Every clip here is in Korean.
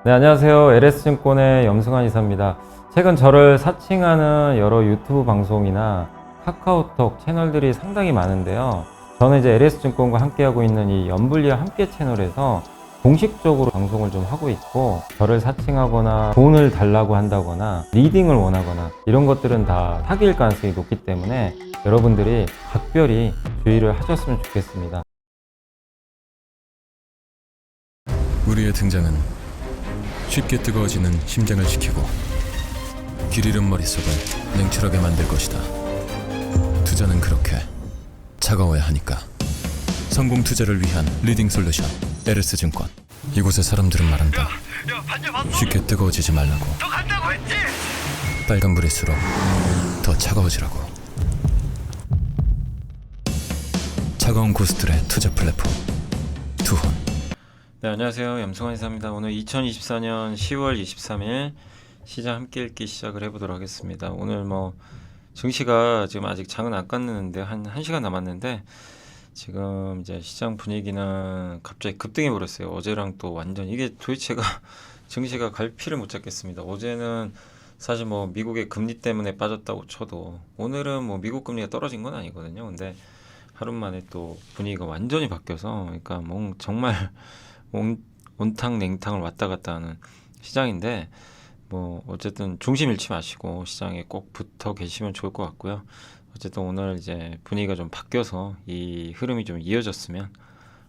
네, 안녕하세요. LS증권의 염승환 이사입니다. 최근 저를 사칭하는 여러 유튜브 방송이나 카카오톡 채널들이 상당히 많은데요. 저는 이제 LS증권과 함께하고 있는 이 연불리와 함께 채널에서 공식적으로 방송을 좀 하고 있고, 저를 사칭하거나 돈을 달라고 한다거나 리딩을 원하거나 이런 것들은 다 사기일 가능성이 높기 때문에 여러분들이 각별히 주의를 하셨으면 좋겠습니다. 우리의 등장은 쉽게 뜨거워지는 심장을 지키고 길 잃은 머릿속을 냉철하게 만들 것이다. 투자는 그렇게 차가워야 하니까. 성공 투자를 위한 리딩 솔루션 LS증권. 이곳의 사람들은 말한다. 쉽게 뜨거워지지 말라고. 빨간불일수록 더 차가워지라고. 차가운 고수들의 투자 플랫폼 투혼. 네, 안녕하세요. 염승환 이사입니다. 오늘 2024년 10월 23일 시장 함께 읽기 시작을 해보도록 하겠습니다. 오늘 증시가 지금 아직 장은 안 깠는데 한 1시간 남았는데 지금 이제 시장 분위기는 갑자기 급등해 버렸어요. 어제랑 또 완전 이게 도대체가 증시가 갈피를 못 잡겠습니다. 어제는 사실 미국의 금리 때문에 빠졌다고 쳐도 오늘은 미국 금리가 떨어진 건 아니거든요. 근데 하루 만에 또 분위기가 완전히 바뀌어서 그러니까 정말 온탕 냉탕을 왔다 갔다 하는 시장인데 어쨌든 중심 잃지 마시고 시장에 꼭 붙어 계시면 좋을 것 같고요. 어쨌든 오늘 이제 분위기가 좀 바뀌어서 이 흐름이 좀 이어졌으면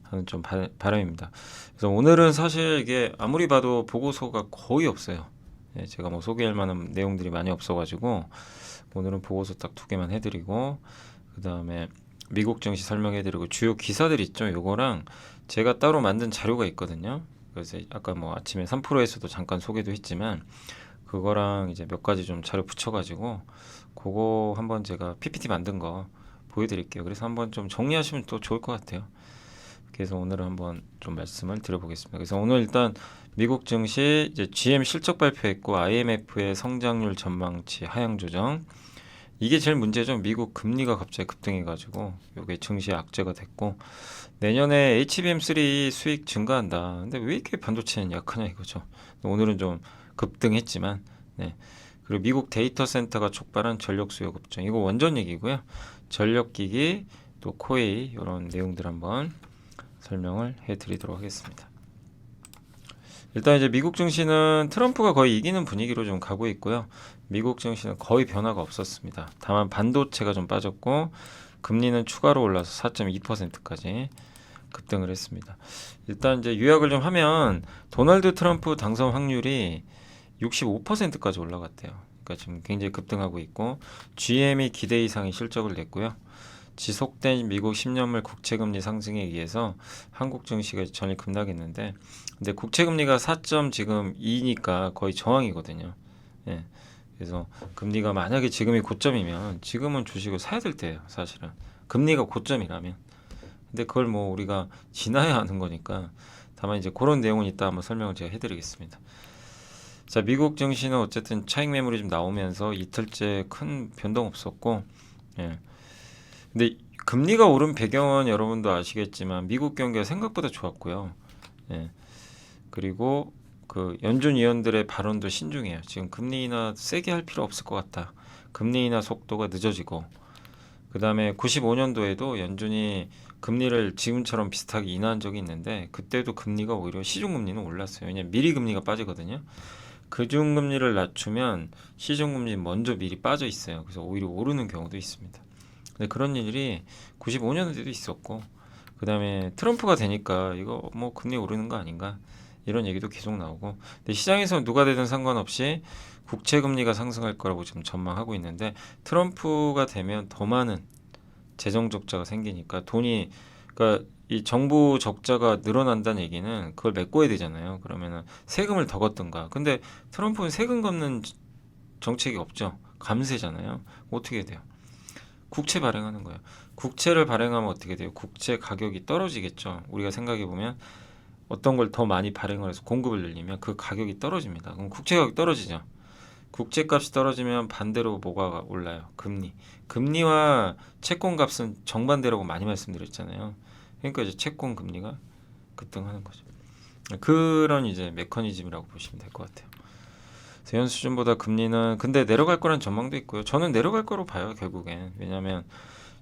하는 좀 바람입니다. 그래서 오늘은 사실 이게 아무리 봐도 보고서가 거의 없어요. 예, 제가 소개할 만한 내용들이 많이 없어가지고 오늘은 보고서 딱 2개만 해드리고 그 다음에 미국 증시 설명해드리고 주요 기사들 있죠. 요거랑 제가 따로 만든 자료가 있거든요. 그래서 아까 아침에 3프로에서도 잠깐 소개도 했지만 그거랑 이제 몇 가지 좀 자료 붙여가지고 그거 한번 제가 PPT 만든 거 보여드릴게요. 그래서 한번 좀 정리하시면 또 좋을 것 같아요. 그래서 오늘은 한번 좀 말씀을 드려보겠습니다. 그래서 오늘 일단 미국 증시 이제 GM 실적 발표했고 IMF의 성장률 전망치 하향 조정. 이게 제일 문제죠. 미국 금리가 갑자기 급등해가지고 이게 증시에 악재가 됐고 내년에 HBM3 수익 증가한다. 근데 왜 이렇게 반도체는 약하냐 이거죠. 오늘은 좀 급등했지만 네. 그리고 미국 데이터 센터가 촉발한 전력 수요 급증. 이거 원전 얘기고요. 전력기기 또 코웨이 이런 내용들 한번 설명을 해드리도록 하겠습니다. 일단 이제 미국 증시는 트럼프가 거의 이기는 분위기로 좀 가고 있고요. 미국 증시는 거의 변화가 없었습니다. 다만 반도체가 좀 빠졌고 금리는 추가로 올라서 4.2%까지 급등을 했습니다. 일단 이제 요약을 좀 하면 도널드 트럼프 당선 확률이 65%까지 올라갔대요. 그러니까 지금 굉장히 급등하고 있고 GM이 기대 이상의 실적을 냈고요. 지속된 미국 10년물 국채금리 상승에 의해서 한국 증시가 전일 급락했는데 근데 국채금리가 4.2니까 거의 저항이거든요. 예. 그래서 금리가 만약에 지금이 고점이면 지금은 주식을 사야 될 때예요. 사실은 금리가 고점이라면. 근데 그걸 우리가 지나야 하는 거니까 다만 이제 그런 내용은 이따 한번 설명을 제가 해드리겠습니다. 자, 미국 증시는 어쨌든 차익 매물이 좀 나오면서 이틀째 큰 변동 없었고 예. 근데 금리가 오른 배경은 여러분도 아시겠지만 미국 경기가 생각보다 좋았고요. 예. 그리고 그 연준 위원들의 발언도 신중해요. 지금 금리 인하 세게 할 필요 없을 것 같다. 금리 인하 속도가 늦어지고 그 다음에 95년도에도 연준이 금리를 지금처럼 비슷하게 인하한 적이 있는데 그때도 금리가 오히려 시중금리는 올랐어요. 왜냐하면 미리 금리가 빠지거든요. 그중금리를 낮추면 시중금리 먼저 미리 빠져 있어요. 그래서 오히려 오르는 경우도 있습니다. 근데 그런 일이 95년에도 있었고 그 다음에 트럼프가 되니까 이거 금리 오르는 거 아닌가 이런 얘기도 계속 나오고 근데 시장에서 누가 되든 상관없이 국채금리가 상승할 거라고 지금 전망하고 있는데 트럼프가 되면 더 많은 재정 적자가 생기니까 그러니까 이 정부 적자가 늘어난다는 얘기는 그걸 메꿔야 되잖아요. 그러면은 세금을 더 걷든가. 근데 트럼프는 세금 걷는 정책이 없죠. 감세잖아요. 어떻게 돼요? 국채 발행하는 거예요. 국채를 발행하면 어떻게 돼요? 국채 가격이 떨어지겠죠. 우리가 생각해 보면 어떤 걸 더 많이 발행을 해서 공급을 늘리면 그 가격이 떨어집니다. 그럼 국채 가격이 떨어지죠. 국채 값이 떨어지면 반대로 뭐가 올라요? 금리. 금리와 채권 값은 정반대라고 많이 말씀드렸잖아요. 그러니까 이제 채권 금리가 급등하는 거죠. 그런 이제 메커니즘이라고 보시면 될 것 같아요. 그래서 현 수준보다 금리는 근데 내려갈 거란 전망도 있고요. 저는 내려갈 거로 봐요, 결국엔. 왜냐하면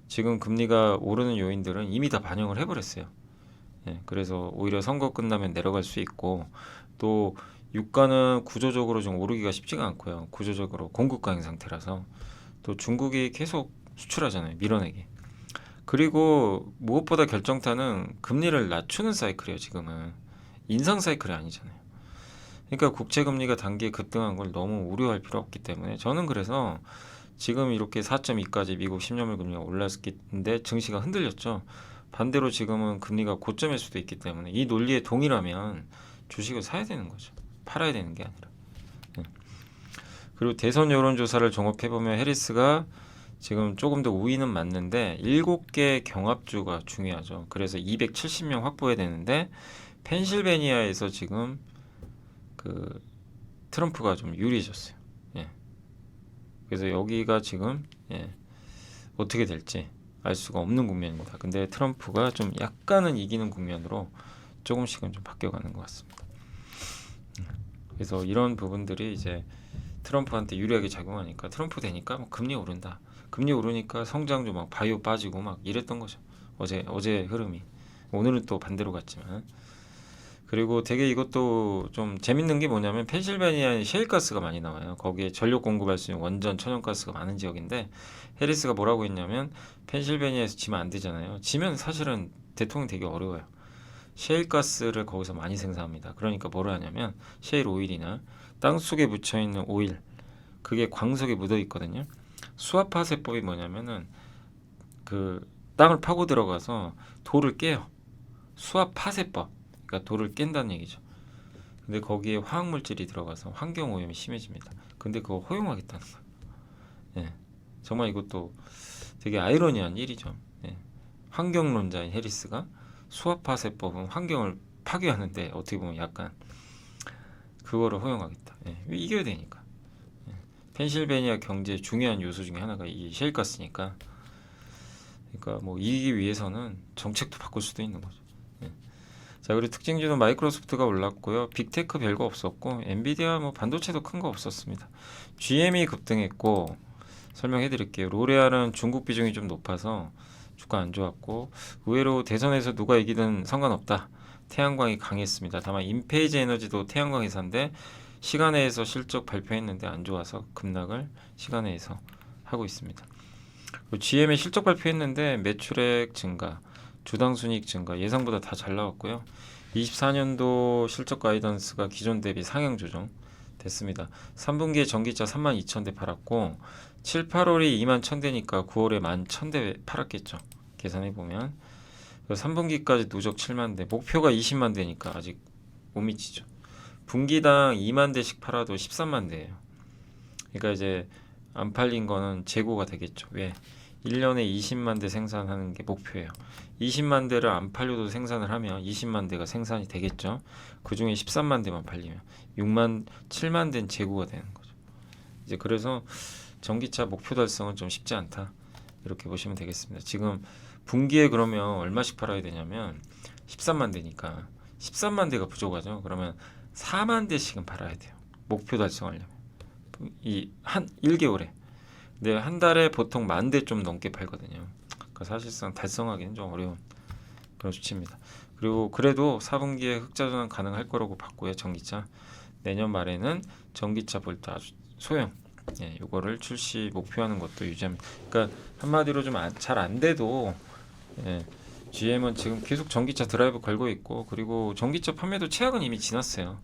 지금 금리가 오르는 요인들은 이미 다 반영을 해버렸어요. 예, 그래서 오히려 선거 끝나면 내려갈 수 있고, 또 유가는 구조적으로 좀 오르기가 쉽지가 않고요. 구조적으로 공급 강행 상태라서. 또 중국이 계속 수출하잖아요, 밀어내기. 그리고 무엇보다 결정타는 금리를 낮추는 사이클이에요, 지금은. 인상 사이클이 아니잖아요. 그러니까 국채 금리가 단기에 급등한 걸 너무 우려할 필요 없기 때문에 저는 그래서 지금 이렇게 4.2까지 미국 10년물 금리가 올랐는데 증시가 흔들렸죠. 반대로 지금은 금리가 고점일 수도 있기 때문에 이 논리에 동일하면 주식을 사야 되는 거죠. 팔아야 되는 게 아니라. 예. 그리고 대선 여론조사를 종합해보면 해리스가 지금 조금 더 우위는 맞는데 7개 경합주가 중요하죠. 그래서 270명 확보해야 되는데 펜실베니아에서 지금 그 트럼프가 좀 유리해졌어요. 예. 그래서 여기가 지금 어떻게 될지 알 수가 없는 국면입니다. 근데 트럼프가 좀 약간은 이기는 국면으로 조금씩은 좀 바뀌어가는 것 같습니다. 그래서 이런 부분들이 이제 트럼프한테 유리하게 작용하니까 트럼프 되니까 뭐 금리 오른다. 금리 오르니까 성장주 막 바이오 빠지고 막 이랬던 거죠. 어제 흐름이. 오늘은 또 반대로 갔지만. 그리고 되게 이것도 좀 재밌는 게 뭐냐면 펜실베니아에 셰일가스가 많이 나와요. 거기에 전력 공급할 수 있는 원전 천연가스가 많은 지역인데 해리스가 뭐라고 했냐면 펜실베니아에서 지면 안 되잖아요. 지면 사실은 대통령 되게 어려워요. 셰일가스를 거기서 많이 생산합니다. 그러니까 뭐를 하냐면 셰일 오일이나 땅속에 묻혀있는 오일 그게 광석에 묻어 있거든요. 수압파쇄법이 뭐냐면은 그 땅을 파고 들어가서 돌을 깨요. 수압파쇄법. 그러니까 돌을 깬다는 얘기죠. 근데 거기에 화학물질이 들어가서 환경 오염이 심해집니다. 근데 그거 허용하겠다는 거예요. 예. 정말 이것도 되게 아이러니한 일이죠. 예. 환경론자인 해리스가 수압파쇄법은 환경을 파괴하는데 어떻게 보면 약간 그거를 허용하겠다. 예. 이겨야 되니까. 예. 펜실베니아 경제의 중요한 요소 중에 하나가 이 셰일가스니까. 그러니까 뭐 이기기 위해서는 정책도 바꿀 수도 있는 거죠. 예. 자, 그리고 특징주는 마이크로소프트가 올랐고요. 빅테크 별거 없었고 엔비디아 뭐 반도체도 큰 거 없었습니다. GM이 급등했고 설명해 드릴게요. 로레알은 중국 비중이 좀 높아서 주가 안 좋았고 의외로 대선에서 누가 이기든 상관없다. 태양광이 강했습니다. 다만 인페이즈 에너지도 태양광 회사인데 시간외에서 실적 발표했는데 안 좋아서 급락을 시간외에서 하고 있습니다. GM의 실적 발표했는데 매출액 증가, 주당 순이익 증가 예상보다 다 잘 나왔고요. 24년도 실적 가이던스가 기존 대비 상향 조정 됐습니다. 3분기에 전기차 32,000대 팔았고 7, 8월이 21,000대니까 9월에 11,000대 팔았겠죠. 계산해 보면 3분기까지 누적 7만 대, 목표가 20만 대니까 아직 못 미치죠. 분기당 2만 대씩 팔아도 13만 대예요. 그러니까 이제 안 팔린 거는 재고가 되겠죠. 왜? 1년에 20만 대 생산하는 게 목표예요. 20만 대를 안 팔려도 생산을 하면 20만 대가 생산이 되겠죠. 그 중에 13만 대만 팔리면 7만 대는 재고가 되는 거죠. 이제 그래서 전기차 목표 달성은 좀 쉽지 않다. 이렇게 보시면 되겠습니다. 지금 분기에 그러면 얼마씩 팔아야 되냐면 13만 대니까 13만 대가 부족하죠. 그러면 4만 대씩은 팔아야 돼요. 목표 달성하려면. 이 한 1개월에. 근데 한 달에 보통 10,000대 좀 넘게 팔거든요. 그러니까 사실상 달성하기는 좀 어려운 그런 수치입니다. 그리고 그래도 4분기에 흑자 전환 가능할 거라고 봤고요. 전기차. 내년 말에는 전기차 볼트 아주 소형 이거를 출시 목표하는 것도 유지합니다. 그러니까 한마디로 좀 잘 안 돼도 GM은 지금 계속 전기차 드라이브 걸고 있고 그리고 전기차 판매도 최악은 이미 지났어요.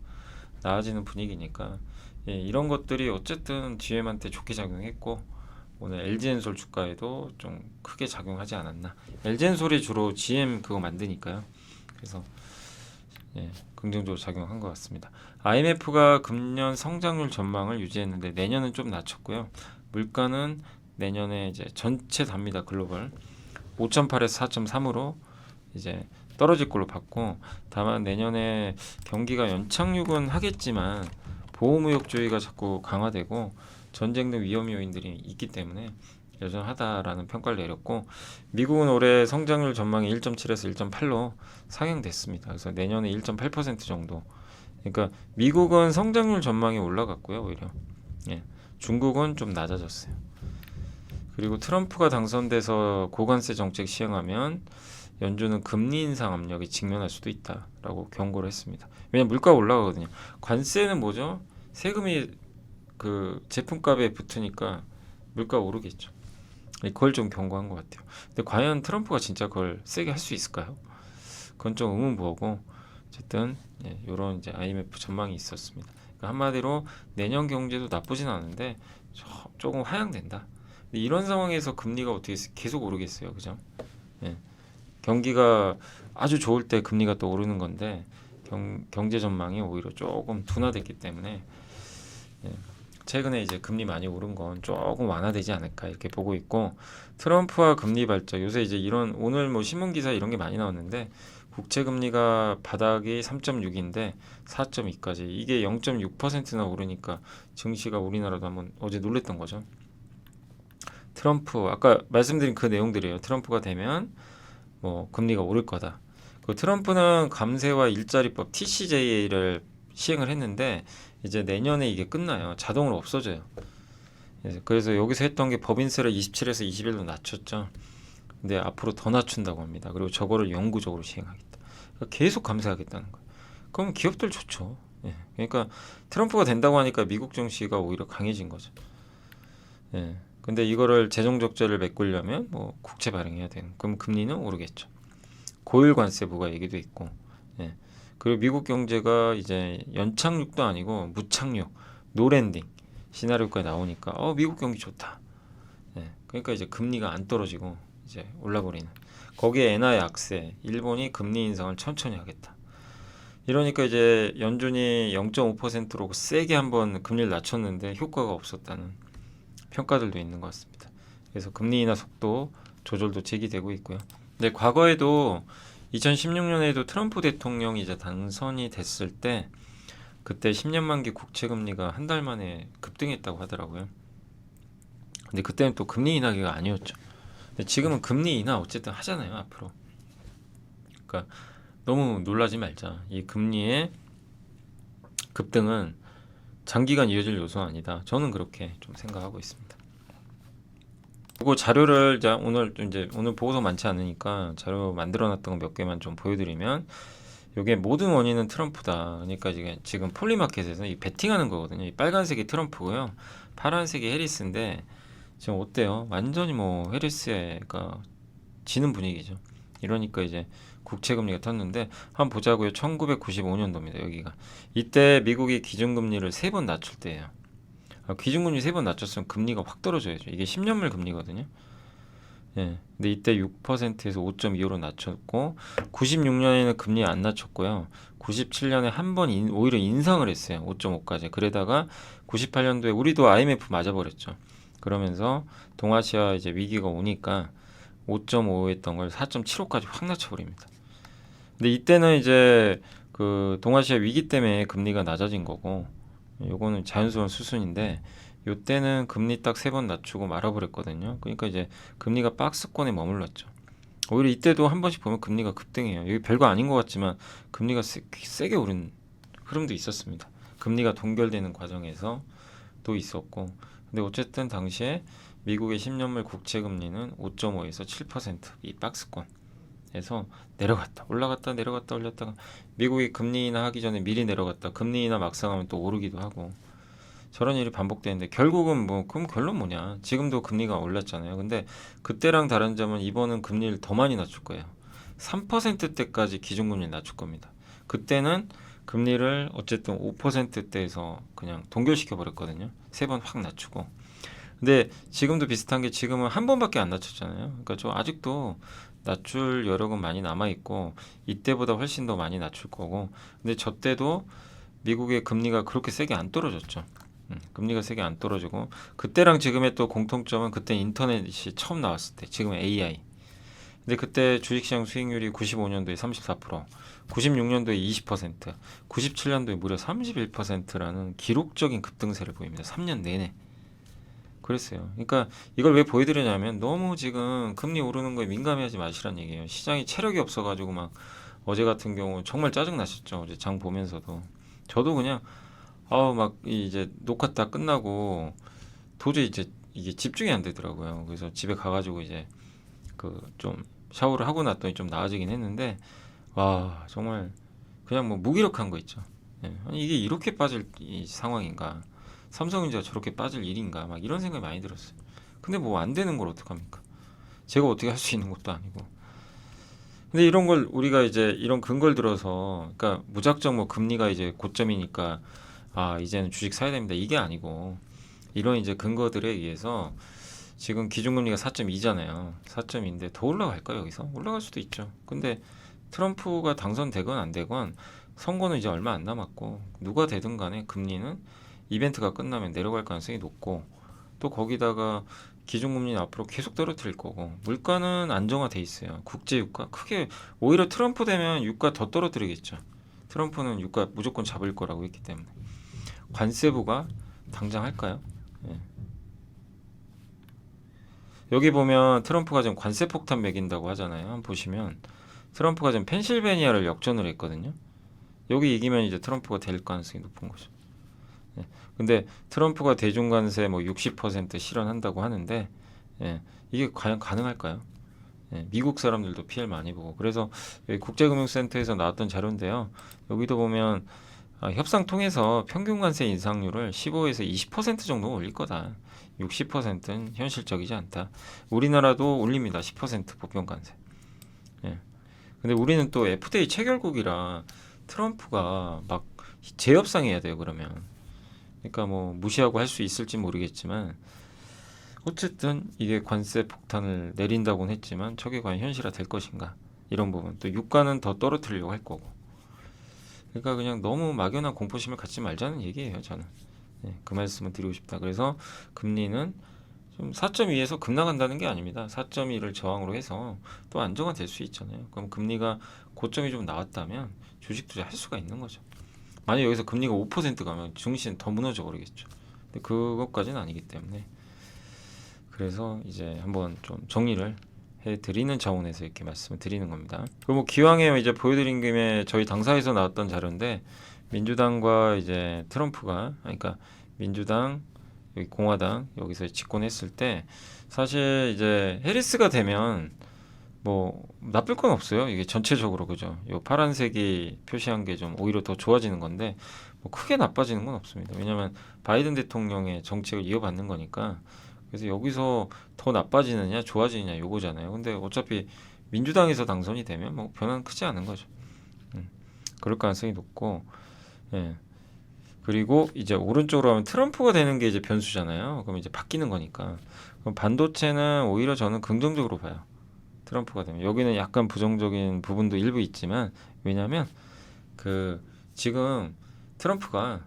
나아지는 분위기니까 이런 것들이 어쨌든 GM한테 좋게 작용했고 오늘 LG엔솔 주가에도 좀 크게 작용하지 않았나. LG엔솔이 주로 GM 그거 만드니까요. 그래서 긍정적으로 작용한 것 같습니다. IMF가 금년 성장률 전망을 유지했는데 내년은 좀 낮췄고요. 물가는 내년에 이제 전체 답니다. 글로벌 5.8에서 4.3으로 이제 떨어질 걸로 봤고 다만 내년에 경기가 연착륙은 하겠지만 보호무역주의가 자꾸 강화되고 전쟁 등 위험 요인들이 있기 때문에 여전하다라는 평가를 내렸고 미국은 올해 성장률 전망이 1.7에서 1.8로 상향됐습니다. 그래서 내년에 1.8% 정도. 그러니까 미국은 성장률 전망이 올라갔고요, 오히려. 예. 중국은 좀 낮아졌어요. 그리고 트럼프가 당선돼서 고관세 정책 시행하면 연준은 금리 인상 압력에 직면할 수도 있다라고 경고를 했습니다. 왜냐면 물가가 올라가거든요. 관세는 뭐죠? 세금이 그 제품값에 붙으니까 물가가 오르겠죠. 그걸 좀 경고한 것 같아요. 근데 과연 트럼프가 진짜 그걸 세게 할 수 있을까요? 그건 좀 의문부호고 어쨌든 이런 이제 IMF 전망이 있었습니다. 그러니까 한마디로 내년 경제도 나쁘진 않은데 조금 하향된다. 근데 이런 상황에서 금리가 어떻게 계속 오르겠어요, 그죠? 예. 경기가 아주 좋을 때 금리가 또 오르는 건데 경제 전망이 오히려 조금 둔화됐기 때문에 예. 최근에 이제 금리 많이 오른 건 조금 완화되지 않을까 이렇게 보고 있고 트럼프와 금리 발전 요새 이제 이런 오늘 뭐 신문 기사 이런 게 많이 나왔는데 국채 금리가 바닥이 3.6인데 4.2까지 이게 0.6%나 오르니까 증시가 우리나라도 한번 어제 놀랬던 거죠. 트럼프 아까 말씀드린 그 내용들이에요. 트럼프가 되면 뭐 금리가 오를 거다. 그 트럼프는 감세와 일자리법 TCJA를 시행을 했는데 이제 내년에 이게 끝나요. 자동으로 없어져요. 그래서 여기서 했던 게 법인세를 27에서 21로 낮췄죠. 근데 앞으로 더 낮춘다고 합니다. 그리고 저거를 영구적으로 시행하겠다. 그러니까 계속 감세하겠다는 거예요. 그럼 기업들 좋죠. 예. 그러니까 트럼프가 된다고 하니까 미국 증시가 오히려 강해진 거죠. 예. 근데 이거를 재정 적자를 메꾸려면 뭐 국채 발행해야 되는. 그럼 금리는 오르겠죠. 고일 관세 부과 얘기도 있고. 예. 그리고 미국 경제가 이제 연착륙도 아니고 무착륙, 노랜딩 시나리오까지 나오니까 미국 경기 좋다. 예. 그러니까 이제 금리가 안 떨어지고 이제 올라버리는. 거기에 엔화의 악세, 일본이 금리 인상을 천천히 하겠다. 이러니까 이제 연준이 0.5%로 세게 한번 금리를 낮췄는데 효과가 없었다는 평가들도 있는 것 같습니다. 그래서 금리 인하 속도 조절도 제기되고 있고요. 근데 과거에도 2016년에도 트럼프 대통령이 이제 당선이 됐을 때 그때 10년 만기 국채 금리가 한 달 만에 급등했다고 하더라고요. 근데 그때는 또 금리 인하기가 아니었죠. 근데 지금은 금리 인하 어쨌든 하잖아요, 앞으로. 그러니까 너무 놀라지 말자. 이 금리의 급등은 장기간 이어질 요소는 아니다. 저는 그렇게 좀 생각하고 있습니다. 그리고 자료를 오늘 보고서 많지 않으니까 자료 만들어놨던 거 몇 개만 좀 보여드리면 이게 모든 원인은 트럼프다. 그러니까 지금 폴리마켓에서 이 베팅하는 거거든요. 이 빨간색이 트럼프고요, 파란색이 해리스인데 지금 어때요? 완전히 뭐 해리스가 지는 분위기죠. 이러니까 이제 국채 금리가 텄는데 한번 보자고요. 1995년도입니다. 여기가 이때 미국이 기준금리를 3번 낮출 때예요. 기준금리 3번 낮췄으면 금리가 확 떨어져야죠. 이게 10년물 금리거든요. 예. 근데 이때 6%에서 5.25로 낮췄고 96년에는 금리 안 낮췄고요. 97년에 한 번 오히려 인상을 했어요. 5.5까지. 그러다가 98년도에 우리도 IMF 맞아버렸죠. 그러면서 동아시아 이제 위기가 오니까 5.5했던 걸 4.75까지 확 낮춰버립니다. 근데 이때는 이제 그 동아시아 위기 때문에 금리가 낮아진 거고 요거는 자연스러운 수순인데 요때는 금리 딱 3번 낮추고 말아버렸거든요. 그러니까 이제 금리가 박스권에 머물렀죠. 오히려 이때도 한 번씩 보면 금리가 급등해요. 여기 별거 아닌 것 같지만 금리가 세게 오른 흐름도 있었습니다. 금리가 동결되는 과정에서 또 있었고 근데 어쨌든 당시에 미국의 10년물 국채 금리는 5.5에서 7%이 박스권에서 내려갔다 올라갔다 내려갔다 올렸다가 미국이 금리 인하 하기 전에 미리 내려갔다 금리 인하 막상 하면 또 오르기도 하고 저런 일이 반복되는데 결국은 뭐 그럼 결론 뭐냐? 지금도 금리가 올랐잖아요. 근데 그때랑 다른 점은 이번은 금리를 더 많이 낮출 거예요. 3%대까지 기준금리를 낮출 겁니다. 그때는 금리를 어쨌든 5%대에서 그냥 동결시켜 버렸거든요. 3번 확 낮추고. 근데 지금도 비슷한 게 지금은 한 번밖에 안 낮췄잖아요. 그러니까 저 아직도 낮출 여력은 많이 남아 있고 이때보다 훨씬 더 많이 낮출 거고. 근데 저 때도 미국의 금리가 그렇게 세게 안 떨어졌죠. 금리가 세게 안 떨어지고 그때랑 지금의 또 공통점은 그때 인터넷이 처음 나왔을 때 지금은 AI. 근데 그때 주식시장 수익률이 95년도에 34%, 96년도에 20%, 97년도에 무려 31%라는 기록적인 급등세를 보입니다. 3년 내내. 그랬어요. 그러니까 이걸 왜 보여드리냐면 너무 지금 금리 오르는 거에 민감해하지 마시란 얘기예요. 시장이 체력이 없어가지고 막 어제 같은 경우 정말 짜증 나셨죠. 어제 장 보면서도 저도 그냥 아우 막 이제 녹화 다 끝나고 도저히 이제 이게 집중이 안 되더라고요. 그래서 집에 가가지고 이제 그 좀 샤워를 하고 났더니 좀 나아지긴 했는데 와 정말 그냥 뭐 무기력한 거 있죠. 예. 아니 이게 이렇게 빠질 이 상황인가? 삼성전자가 저렇게 빠질 일인가? 막 이런 생각이 많이 들었어요. 근데 뭐 안 되는 걸 어떡합니까? 제가 어떻게 할 수 있는 것도 아니고. 근데 이런 걸 우리가 이제 이런 근거를 들어서 그러니까 무작정 뭐 금리가 이제 고점이니까 아 이제는 주식 사야 됩니다. 이게 아니고 이런 이제 근거들에 의해서 지금 기준금리가 4.2잖아요. 4.2인데 더 올라갈까요, 여기서? 올라갈 수도 있죠. 근데 트럼프가 당선되건 안 되건 선거는 이제 얼마 안 남았고 누가 되든 간에 금리는 이벤트가 끝나면 내려갈 가능성이 높고 또 거기다가 기준금리는 앞으로 계속 떨어뜨릴 거고 물가는 안정화돼 있어요. 국제 유가 크게 오히려 트럼프 되면 유가 더 떨어뜨리겠죠. 트럼프는 유가 무조건 잡을 거라고 했기 때문에 관세부가 당장 할까요? 예. 여기 보면 트럼프가 지금 관세 폭탄 매긴다고 하잖아요. 한번 보시면 트럼프가 지금 펜실베니아를 역전을 했거든요. 여기 이기면 이제 트럼프가 될 가능성이 높은 거죠. 예. 근데 트럼프가 대중 관세 뭐 60% 실현한다고 하는데 예. 이게 과연 가능할까요? 예. 미국 사람들도 피해를 많이 보고 그래서 여기 국제금융센터에서 나왔던 자료인데요. 여기도 보면 협상 통해서 평균 관세 인상률을 15에서 20% 정도 올릴 거다. 60%는 현실적이지 않다. 우리나라도 올립니다. 10% 보편 관세. 예. 근데 우리는 또 FTA 체결국이라 트럼프가 막 재협상해야 돼요. 그러면. 그러니까 뭐 무시하고 할 수 있을지 모르겠지만 어쨌든 이게 관세 폭탄을 내린다고는 했지만 저게 과연 현실화 될 것인가 이런 부분 또 유가는 더 떨어뜨리려고 할 거고 그러니까 그냥 너무 막연한 공포심을 갖지 말자는 얘기예요. 저는 그 말씀을 드리고 싶다. 그래서 금리는 좀 4.2에서 급락한다는 게 아닙니다. 4.2를 저항으로 해서 또 안정화될 수 있잖아요. 그럼 금리가 고점이 좀 나왔다면 주식 투자할 수가 있는 거죠. 만약 여기서 금리가 5% 가면 증시는 더 무너져 버리겠죠. 근데 그것까지는 아니기 때문에 그래서 이제 한번 좀 정리를 해드리는 차원에서 이렇게 말씀을 드리는 겁니다. 그리고 뭐 기왕에 이제 보여드린 김에 저희 당사에서 나왔던 자료인데 민주당과 이제 트럼프가 그러니까 민주당 여기 공화당 여기서 집권했을 때 사실 이제 해리스가 되면 뭐 나쁠 건 없어요. 이게 전체적으로 그죠. 요 파란색이 표시한 게 좀 오히려 더 좋아지는 건데 뭐 크게 나빠지는 건 없습니다. 왜냐하면 바이든 대통령의 정책을 이어받는 거니까. 그래서 여기서 더 나빠지느냐 좋아지느냐 요거잖아요. 근데 어차피 민주당에서 당선이 되면 뭐 변화는 크지 않은 거죠. 그럴 가능성이 높고 예. 그리고 이제 오른쪽으로 하면 트럼프가 되는 게 이제 변수잖아요. 그럼 이제 바뀌는 거니까. 그럼 반도체는 오히려 저는 긍정적으로 봐요. 트럼프가 되면 여기는 약간 부정적인 부분도 일부 있지만 왜냐하면 그 지금 트럼프가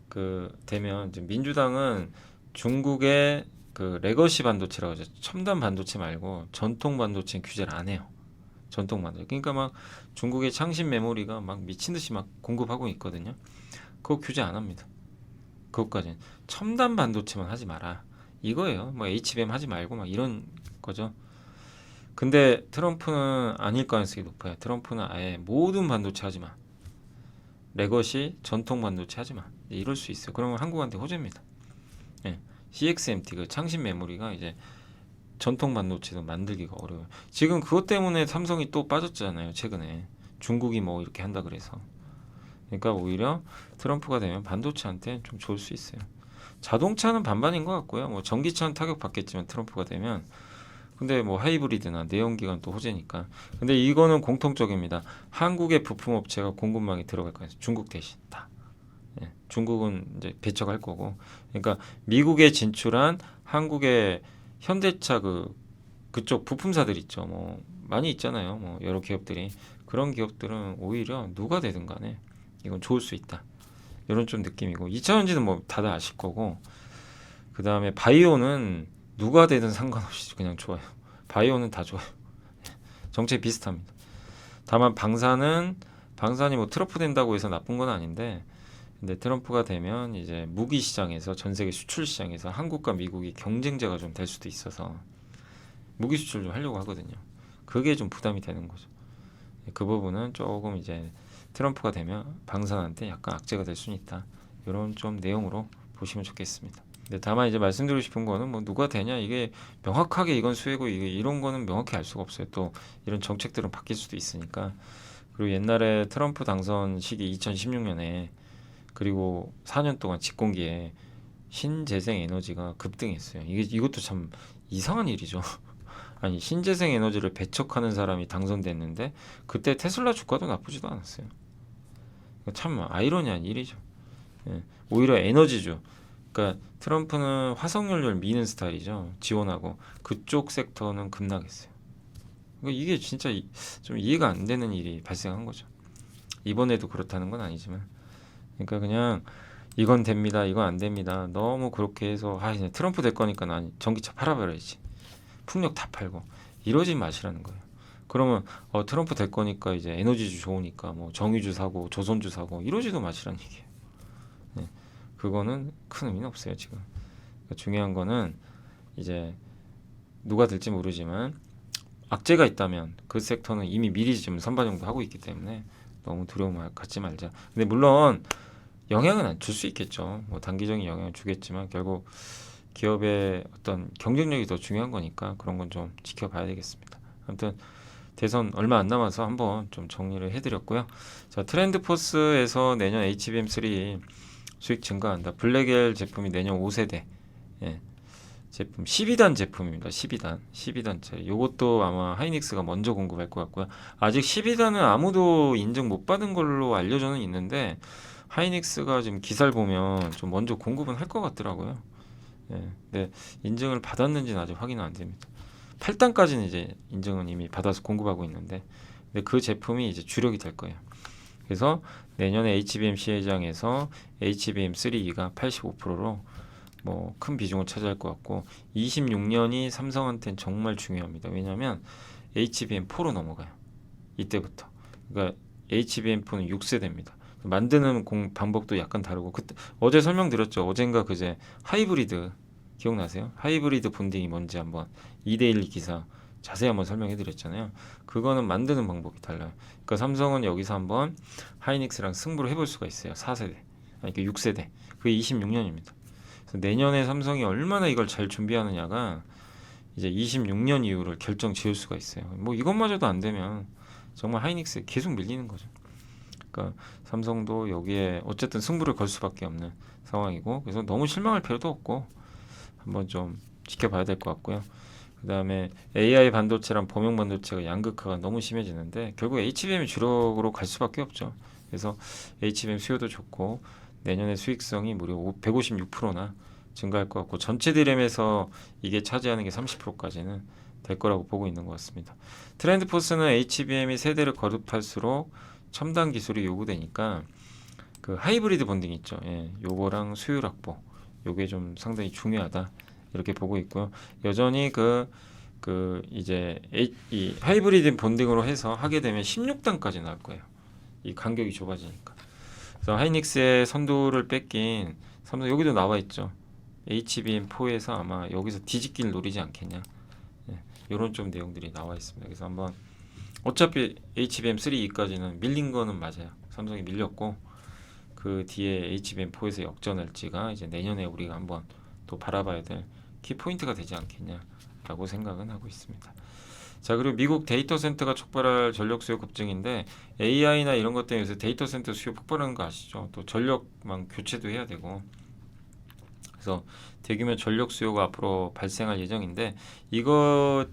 그 되면 이제 민주당은 중국의 그 레거시 반도체라고 하죠. 첨단 반도체 말고 전통 반도체 규제를 안 해요. 전통 반도체. 그러니까 막 중국의 창신 메모리가 막 미친 듯이 막 공급하고 있거든요. 그거 규제 안 합니다. 그것까지는 첨단 반도체만 하지 마라. 이거예요. 뭐 HBM 하지 말고 막 이런 거죠. 근데 트럼프는 아닐 가능성이 높아요. 트럼프는 아예 모든 반도체 하지 마. 레거시 전통 반도체 하지 마. 이럴 수 있어요. 그러면 한국한테 호재입니다. 예. CXMT 그 창신 메모리가 이제 전통 반도체도 만들기가 어려워요. 지금 그것 때문에 삼성이 또 빠졌잖아요. 최근에 중국이 뭐 이렇게 한다 그래서. 그러니까 오히려 트럼프가 되면 반도체한테 좀 좋을 수 있어요. 자동차는 반반인 것 같고요. 뭐 전기차는 타격 받겠지만 트럼프가 되면 근데 뭐 하이브리드나 내연기관 또 호재니까. 근데 이거는 공통적입니다. 한국의 부품 업체가 공급망에 들어갈 거예요. 중국 대신 다. 예, 중국은 이제 배척할 거고. 그러니까 미국에 진출한 한국의 현대차 그쪽 부품사들 있죠. 뭐 많이 있잖아요. 뭐 여러 기업들이 그런 기업들은 오히려 누가 되든 간에 이건 좋을 수 있다. 이런 좀 느낌이고 2차전지는 뭐 다들 아실 거고 그 다음에 바이오는 누가 되든 상관없이 그냥 좋아요. 바이오는 다 좋아요. 정책 비슷합니다. 다만 방산이 뭐 트러프 된다고 해서 나쁜 건 아닌데 근데 트럼프가 되면 이제 무기 시장에서 전 세계 수출 시장에서 한국과 미국이 경쟁자가 좀 될 수도 있어서 무기 수출 좀 하려고 하거든요. 그게 좀 부담이 되는 거죠. 그 부분은 조금 이제 트럼프가 되면 방산한테 약간 악재가 될 수는 있다. 이런 좀 내용으로 보시면 좋겠습니다. 근데 다만 이제 말씀드리고 싶은 거는 뭐 누가 되냐 이게 명확하게 이건 수혜고 이게 이런 거는 명확히 알 수가 없어요. 또 이런 정책들은 바뀔 수도 있으니까. 그리고 옛날에 트럼프 당선 시기 2016년에 그리고 4년 동안 집권기에 신재생 에너지가 급등했어요. 이것도 참 이상한 일이죠. 아니 신재생 에너지를 배척하는 사람이 당선됐는데 그때 테슬라 주가도 나쁘지도 않았어요. 참 아이러니한 일이죠. 예, 오히려 에너지주. 그러니까 트럼프는 화석연료를 미는 스타일이죠. 지원하고 그쪽 섹터는 급락했어요. 그러니까 이게 진짜 좀 이해가 안 되는 일이 발생한 거죠. 이번에도 그렇다는 건 아니지만, 그러니까 그냥 이건 됩니다, 이건 안 됩니다. 너무 그렇게 해서 이제 트럼프 될 거니까 난 전기차 팔아버려야지. 풍력 다 팔고 이러지 마시라는 거예요. 그러면 트럼프 될 거니까 이제 에너지주 좋으니까 뭐 정유주 사고 조선주 사고 이러지도 마시라는 얘기예요. 네, 그거는 큰 의미는 없어요 지금. 그러니까 중요한 거는 이제 누가 될지 모르지만 악재가 있다면 그 섹터는 이미 미리 좀 선반 정도 하고 있기 때문에 너무 두려움 갖지 말자. 근데 물론 영향은 안 줄 수 있겠죠. 뭐 단기적인 영향을 주겠지만 결국 기업의 어떤 경쟁력이 더 중요한 거니까 그런 건 좀 지켜봐야 되겠습니다. 아무튼 대선 얼마 안 남아서 한번 좀 정리를 해드렸고요. 자, 트렌드포스에서 내년 HBM3 수익 증가한다. 블랙엘 제품이 내년 5세대 제품 12단 제품입니다. 12단짜리. 요것도 아마 하이닉스가 먼저 공급할 것 같고요. 아직 12단은 아무도 인증 못 받은 걸로 알려져는 있는데 하이닉스가 지금 기사를 보면 좀 먼저 공급은 할 것 같더라고요. 근데 인증을 받았는지는 아직 확인은 안 됩니다. 8단까지는 이제 인증은 이미 받아서 공급하고 있는데 근데 그 제품이 이제 주력이 될 거예요. 그래서 내년에 HBM 시장에서 HBM3E가 85%로 뭐 큰 비중을 차지할 것 같고 26년이 삼성한테는 정말 중요합니다. 왜냐하면 HBM4로 넘어가요. 이때부터. 그러니까 HBM4는 6세대입니다. 만드는 방법도 약간 다르고 그때 어제 설명드렸죠. 어젠가 그제 하이브리드 기억나세요? 하이브리드 본딩이 뭔지 한번 2대1 기사 자세히 한번 설명해 드렸잖아요. 그거는 만드는 방법이 달라요. 그러니까 삼성은 여기서 한번 하이닉스랑 승부를 해볼 수가 있어요. 4세대, 아니 6세대. 그게 26년입니다. 그래서 내년에 삼성이 얼마나 이걸 잘 준비하느냐가 이제 26년 이후를 결정 지을 수가 있어요. 뭐 이것마저도 안 되면 정말 하이닉스에 계속 밀리는 거죠. 그러니까 삼성도 여기에 어쨌든 승부를 걸 수밖에 없는 상황이고 그래서 너무 실망할 필요도 없고 한번 좀 지켜봐야 될 것 같고요. 그 다음에 AI 반도체랑 범용 반도체가 양극화가 너무 심해지는데 결국 HBM이 주력으로 갈 수밖에 없죠. 그래서 HBM 수요도 좋고 내년에 수익성이 무려 156%나 증가할 것 같고 전체 디램에서 이게 차지하는 게 30%까지는 될 거라고 보고 있는 것 같습니다. 트렌드포스는 HBM이 세대를 거듭할수록 첨단 기술이 요구되니까 그 하이브리드 본딩 있죠. 요거랑 수율 확보 요게 좀 상당히 중요하다 이렇게 보고 있고요. 여전히 이제 이 하이브리드 본딩으로 해서 하게 되면 16단까지 나올 거예요. 이 간격이 좁아지니까. 그래서 하이닉스의 선두를 뺏긴 삼성 여기도 나와 있죠. HBM4에서 아마 여기서 뒤집기를 노리지 않겠냐. 이런 좀 내용들이 나와 있습니다. 그래서 한번 어차피 HBM3E까지는 밀린 거는 맞아요. 삼성이 밀렸고 그 뒤에 HBM4에서 역전할지가 이제 내년에 우리가 한번 또 바라봐야 될 키포인트가 되지 않겠냐라고 생각은 하고 있습니다. 자, 그리고 미국 데이터 센터가 촉발할 전력 수요 급증인데 AI나 이런 것 때문에 요새 데이터 센터 수요 폭발하는 거 아시죠? 또 전력망 교체도 해야 되고 그래서 대규모 전력 수요가 앞으로 발생할 예정인데 이로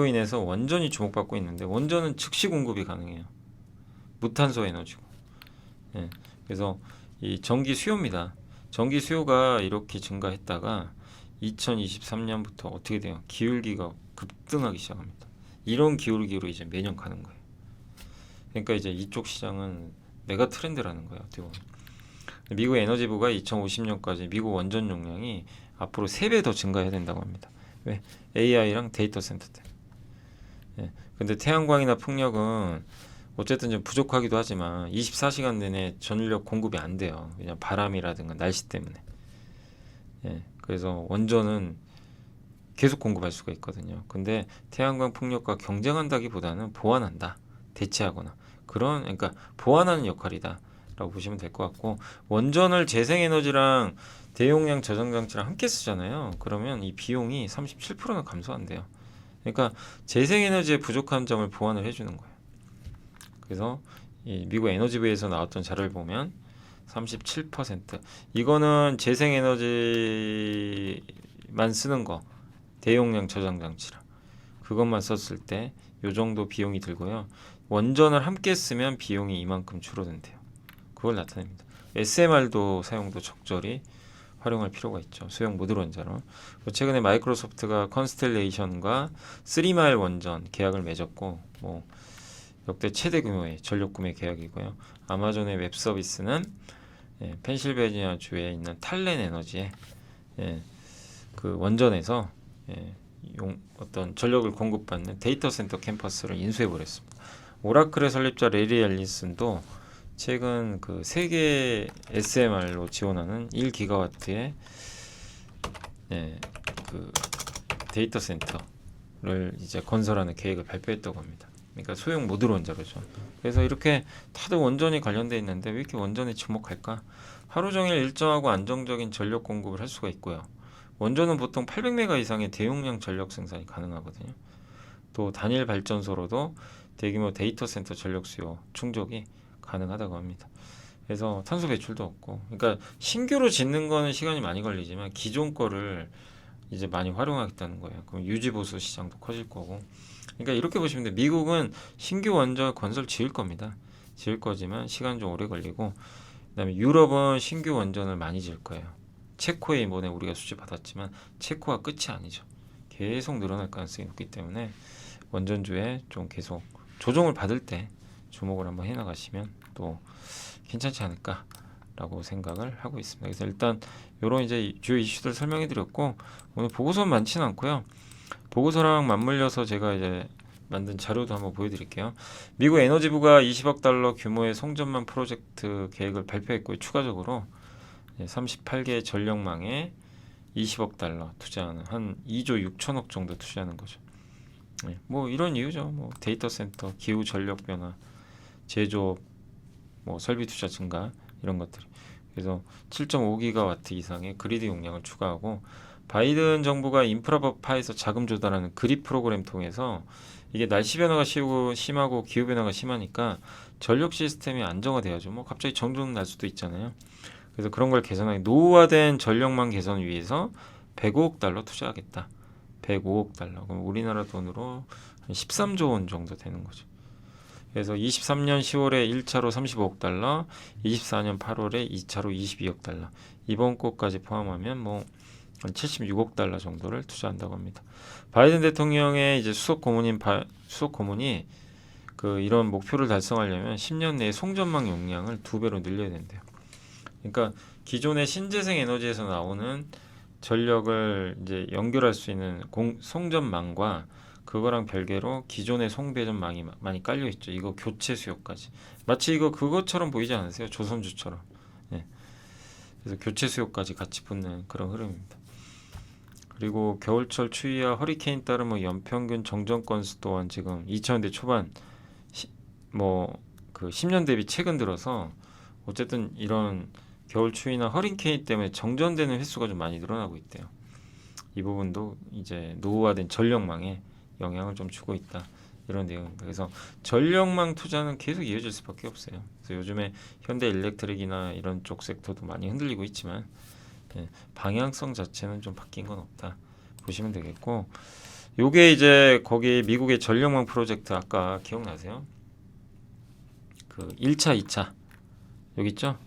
인해서 원전이 주목받고 있는데 원전은 즉시 공급이 가능해요. 무탄소 에너지고. 그래서 이 전기 수요입니다. 전기 수요가 이렇게 증가했다가 2023년부터 어떻게 돼요? 기울기가 급등하기 시작합니다. 이런 기울기로 이제 매년 가는 거예요. 그러니까 이제 이쪽 시장은 메가 트렌드라는 거예요. 어떻게 보면. 미국 에너지부가 2050년까지 미국 원전 용량이 앞으로 3배 더 증가해야 된다고 합니다. 왜? AI랑 데이터 센터 때문에. 근데 태양광이나 풍력은 어쨌든 좀 부족하기도 하지만 24시간 내내 전력 공급이 안 돼요. 그냥 바람이라든가 날씨 때문에. 예, 그래서 원전은 계속 공급할 수가 있거든요. 근데 태양광 풍력과 경쟁한다기보다는 보완한다, 대체하거나 그런, 그러니까 보완하는 역할이다라고 보시면 될 것 같고, 원전을 재생에너지랑 대용량 저장 장치랑 함께 쓰잖아요. 그러면 이 비용이 37%나 감소한대요. 그러니까 재생에너지의 부족한 점을 보완을 해주는 거예요. 그래서 이 미국 에너지부에서 나왔던 자료를 보면 37%, 이거는 재생에너지만 쓰는 거, 대용량 저장 장치라 그것만 썼을 때 요 정도 비용이 들고요. 원전을 함께 쓰면 비용이 이만큼 줄어든대요. 그걸 나타냅니다. SMR도 사용도 적절히 활용할 필요가 있죠. 소형 모듈 원자로. 최근에 마이크로소프트가 컨스텔레이션과 3마일 원전 계약을 맺었고, 뭐 역대 최대 규모의 전력 구매 계약이고요. 아마존의 웹 서비스는 펜실베니아 주에 있는 탈렌 에너지의 그 원전에서 어떤 전력을 공급받는 데이터 센터 캠퍼스를 인수해 버렸습니다. 오라클의 설립자 레리 앨리슨도 최근 그 세계 SMR로 지원하는 1기가와트의 그 데이터 센터를 이제 건설하는 계획을 발표했다고 합니다. 그러니까 소형 모듈 원자로죠. 그래서 이렇게 다들 원전이 관련돼 있는데 왜 이렇게 원전에 주목할까? 하루 종일 일정하고 안정적인 전력 공급을 할 수가 있고요. 원전은 보통 800메가 이상의 대용량 전력 생산이 가능하거든요. 또 단일 발전소로도 대규모 데이터 센터 전력 수요 충족이 가능하다고 합니다. 그래서 탄소 배출도 없고, 그러니까 신규로 짓는 거는 시간이 많이 걸리지만 기존 거를 이제 많이 활용하겠다는 거예요. 그럼 유지 보수 시장도 커질 거고. 그러니까 이렇게 보시면 돼요. 미국은 신규 원전 건설 지을 겁니다. 지을 거지만 시간 좀 오래 걸리고, 그다음에 유럽은 신규 원전을 많이 지을 거예요. 체코에 이번에 우리가 수주 받았지만 체코가 끝이 아니죠. 계속 늘어날 가능성이 높기 때문에 원전주에 좀 계속 조정을 받을 때 주목을 한번 해나가시면 또 괜찮지 않을까라고 생각을 하고 있습니다. 그래서 일단 이런 이제 주요 이슈들 설명해 드렸고, 오늘 보고서는 많지는 않고요. 보고서랑 맞물려서 제가 이제 만든 자료도 한번 보여드릴게요. 미국 에너지부가 20억 달러 규모의 송전망 프로젝트 계획을 발표했고요. 추가적으로 38개 전력망에 20억 달러 투자하는, 한 2조 6천억 정도 투자하는 거죠. 뭐 이런 이유죠. 뭐 데이터 센터, 기후 전력 변화, 제조업, 뭐 설비 투자 증가 이런 것들. 그래서 7.5기가와트 이상의 그리드 용량을 추가하고, 바이든 정부가 인프라법화에서 자금 조달하는 그립 프로그램 통해서 이게 날씨 변화가 심하고 기후 변화가 심하니까 전력 시스템이 안정화돼야죠. 뭐 갑자기 정전 날 수도 있잖아요. 그래서 그런 걸 개선하기, 노후화된 전력망 개선을 위해서 105억 달러 투자하겠다. 105억 달러. 그럼 우리나라 돈으로 한 13조 원 정도 되는 거죠. 그래서 23년 10월에 1차로 35억 달러, 24년 8월에 2차로 22억 달러. 이번 것까지 포함하면 뭐 한 76억 달러 정도를 투자한다고 합니다. 바이든 대통령의 이제 수석 고문이 그 이런 목표를 달성하려면 10년 내에 송전망 용량을 2배로 늘려야 된대요. 그러니까 기존의 신재생 에너지에서 나오는 전력을 이제 연결할 수 있는 송전망과 그거랑 별개로 기존의 송배전망이 많이 깔려 있죠. 이거 교체 수요까지. 마치 이거 그것처럼 보이지 않으세요? 조선주처럼. 그래서 교체 수요까지 같이 붙는 그런 흐름입니다. 그리고 겨울철 추위와 허리케인 따른 뭐 연평균 정전 건수 또한 지금 2000년대 초반 그 10년 대비 최근 들어서 어쨌든 이런 겨울 추위나 허리케인 때문에 정전되는 횟수가 좀 많이 늘어나고 있대요. 이 부분도 이제 노후화된 전력망에 영향을 좀 주고 있다, 이런 내용입니다. 그래서 전력망 투자는 계속 이어질 수밖에 없어요. 그래서 요즘에 현대 일렉트릭이나 이런 쪽 섹터도 많이 흔들리고 있지만 방향성 자체는 좀 바뀐 건 없다 보시면 되겠고, 요게 이제 거기 미국의 전력망 프로젝트 아까 기억나세요? 그 1차, 2차 여기 있죠?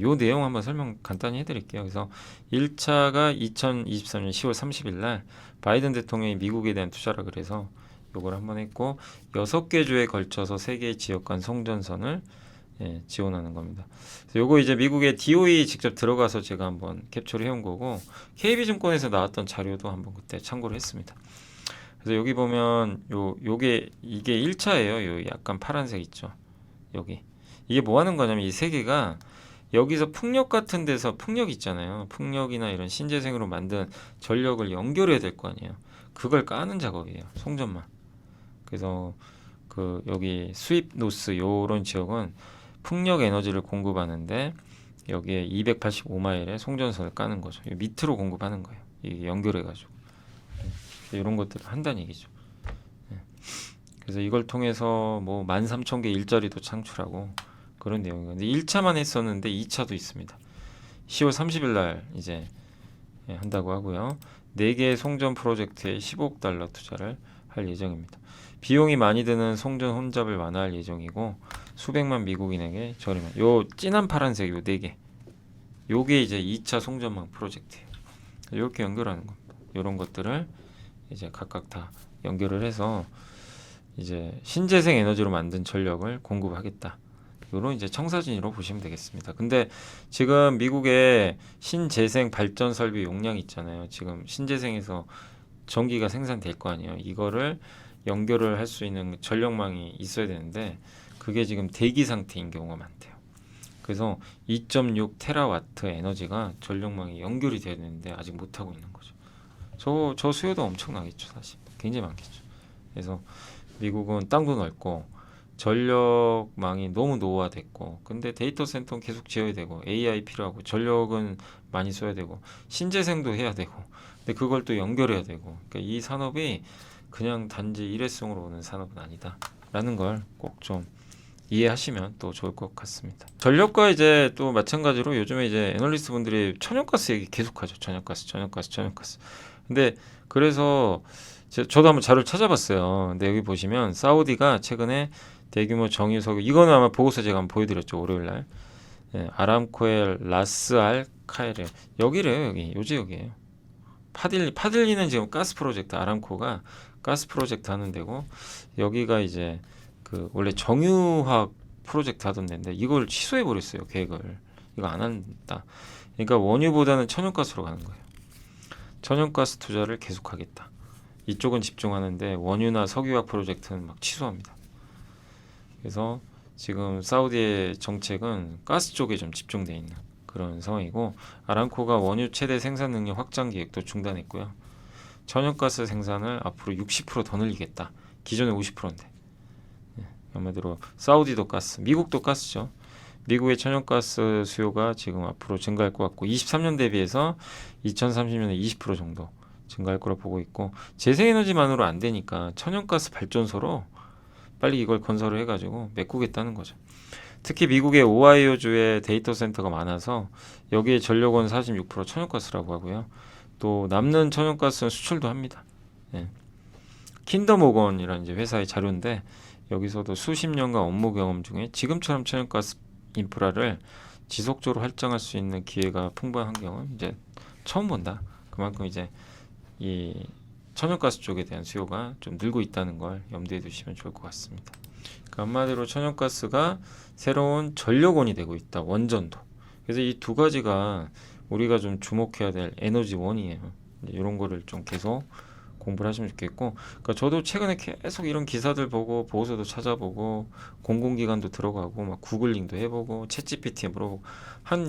요 내용 한번 설명 간단히 해드릴게요. 그래서 1차가 2023년 10월 30일 날 바이든 대통령이 미국에 대한 투자라 그래서 요걸 한번 했고, 6개 주에 걸쳐서 3개의 지역 간 송전선을 지원하는 겁니다. 그래서 요거 이제 미국의 DOE 직접 들어가서 제가 한번 캡처를 해온 거고, KB증권에서 나왔던 자료도 한번 그때 참고를 했습니다. 그래서 여기 보면 이게 1차예요. 요 약간 파란색 있죠. 여기 이게 뭐 하는 거냐면 이 세 개가 여기서 풍력 같은 데서 풍력 있잖아요. 풍력이나 이런 신재생으로 만든 전력을 연결해야 될 거 아니에요. 그걸 까는 작업이에요. 송전망. 그래서 그 여기 수입 노스 요런 지역은 풍력 에너지를 공급하는데 여기에 285마일의 송전선을 까는 거죠. 밑으로 공급하는 거예요. 이게 연결해가지고 이런 것들을 한다는 얘기죠. 그래서 이걸 통해서 뭐 13,000개 일자리도 창출하고 그런 내용이에요. 근데 1차만 했었는데 2차도 있습니다. 10월 30일 날 이제 한다고 하고요. 4개의 송전 프로젝트에 15억 달러 투자를 할 예정입니다. 비용이 많이 드는 송전 혼잡을 완화할 예정이고 수백만 미국인에게 저렴한 요 진한 파란색 요 4개 요게 이제 2차 송전망 프로젝트예요. 이렇게 연결하는 겁니다. 이런 것들을 이제 각각 다 연결을 해서 이제 신재생 에너지로 만든 전력을 공급하겠다. 이런 이제 청사진으로 보시면 되겠습니다. 근데 지금 미국의 신재생 발전 설비 용량이 있잖아요. 지금 신재생에서 전기가 생산될 거 아니에요. 이거를 연결을 할 수 있는 전력망이 있어야 되는데 그게 지금 대기 상태인 경우가 많대요. 그래서 2.6 테라와트 에너지가 전력망이 연결이 되야 되는데 아직 못 하고 있는 거죠. 저 수요도 엄청나겠죠, 사실. 굉장히 많겠죠. 그래서 미국은 땅도 넓고 전력망이 너무 노후화됐고 근데 데이터 센터는 계속 지어야 되고 AI 필요하고 전력은 많이 써야 되고 신재생도 해야 되고 근데 그걸 또 연결해야 되고 그러니까 이 산업이 그냥 단지 일회성으로 오는 산업은 아니다라는 걸 꼭 좀 이해하시면 또 좋을 것 같습니다. 전력과 이제 또 마찬가지로 요즘에 이제 애널리스트 분들이 천연가스 얘기 계속하죠. 천연가스. 근데 그래서 저도 한번 자료를 찾아봤어요. 근데 여기 보시면 사우디가 최근에 대규모 정유 석유 이거는 아마 보고서 제가 한번 보여드렸죠. 월요일 날 아람코의 라스 알 카에르 여기래요. 여기 요 지역이에요. 파딜리는 지금 가스 프로젝트 아람코가 가스 프로젝트 하는 데고 여기가 이제 그 원래 정유화학 프로젝트 하던 데인데 이걸 취소해 버렸어요. 계획을 이거 안 한다. 그러니까 원유보다는 천연가스로 가는 거예요. 천연가스 투자를 계속하겠다. 이쪽은 집중하는데 원유나 석유화학 프로젝트는 막 취소합니다. 그래서 지금 사우디의 정책은 가스 쪽에 좀 집중돼 있는 그런 상황이고 아람코가 원유 최대 생산 능력 확장 계획도 중단했고요. 천연가스 생산을 앞으로 60%더 늘리겠다. 기존에 50%인데. 한마디로 사우디도 가스, 미국도 가스죠. 미국의 천연가스 수요가 지금 앞으로 증가할 것 같고 23년 대비해서 2030년에 20% 정도 증가할 거라 보고 있고 재생에너지만으로 안 되니까 천연가스 발전소로 빨리 이걸 건설을 해가지고 메꾸겠다는 거죠. 특히 미국의 오하이오주에 데이터 센터가 많아서 여기에 전력은 46% 천연가스라고 하고요. 또 남는 천연가스는 수출도 합니다. 킨덤 오건이라는 이제 회사의 자료인데 여기서도 수십 년간 업무 경험 중에 지금처럼 천연가스 인프라를 지속적으로 활성화할 수 있는 기회가 풍부한 환경은 이제 처음 본다. 그만큼 이제 이 천연가스 쪽에 대한 수요가 좀 늘고 있다는 걸 염두에 두시면 좋을 것 같습니다. 그러니까 한마디로 천연가스가 새로운 전력원이 되고 있다. 원전도. 그래서 이 두 가지가 우리가 좀 주목해야 될 에너지원이에요. 이런 거를 좀 계속 공부를 하시면 좋겠고 그러니까 저도 최근에 계속 이런 기사들 보고 보고서도 찾아보고 공공기관도 들어가고 막 구글링도 해보고 챗GPT에 물어보고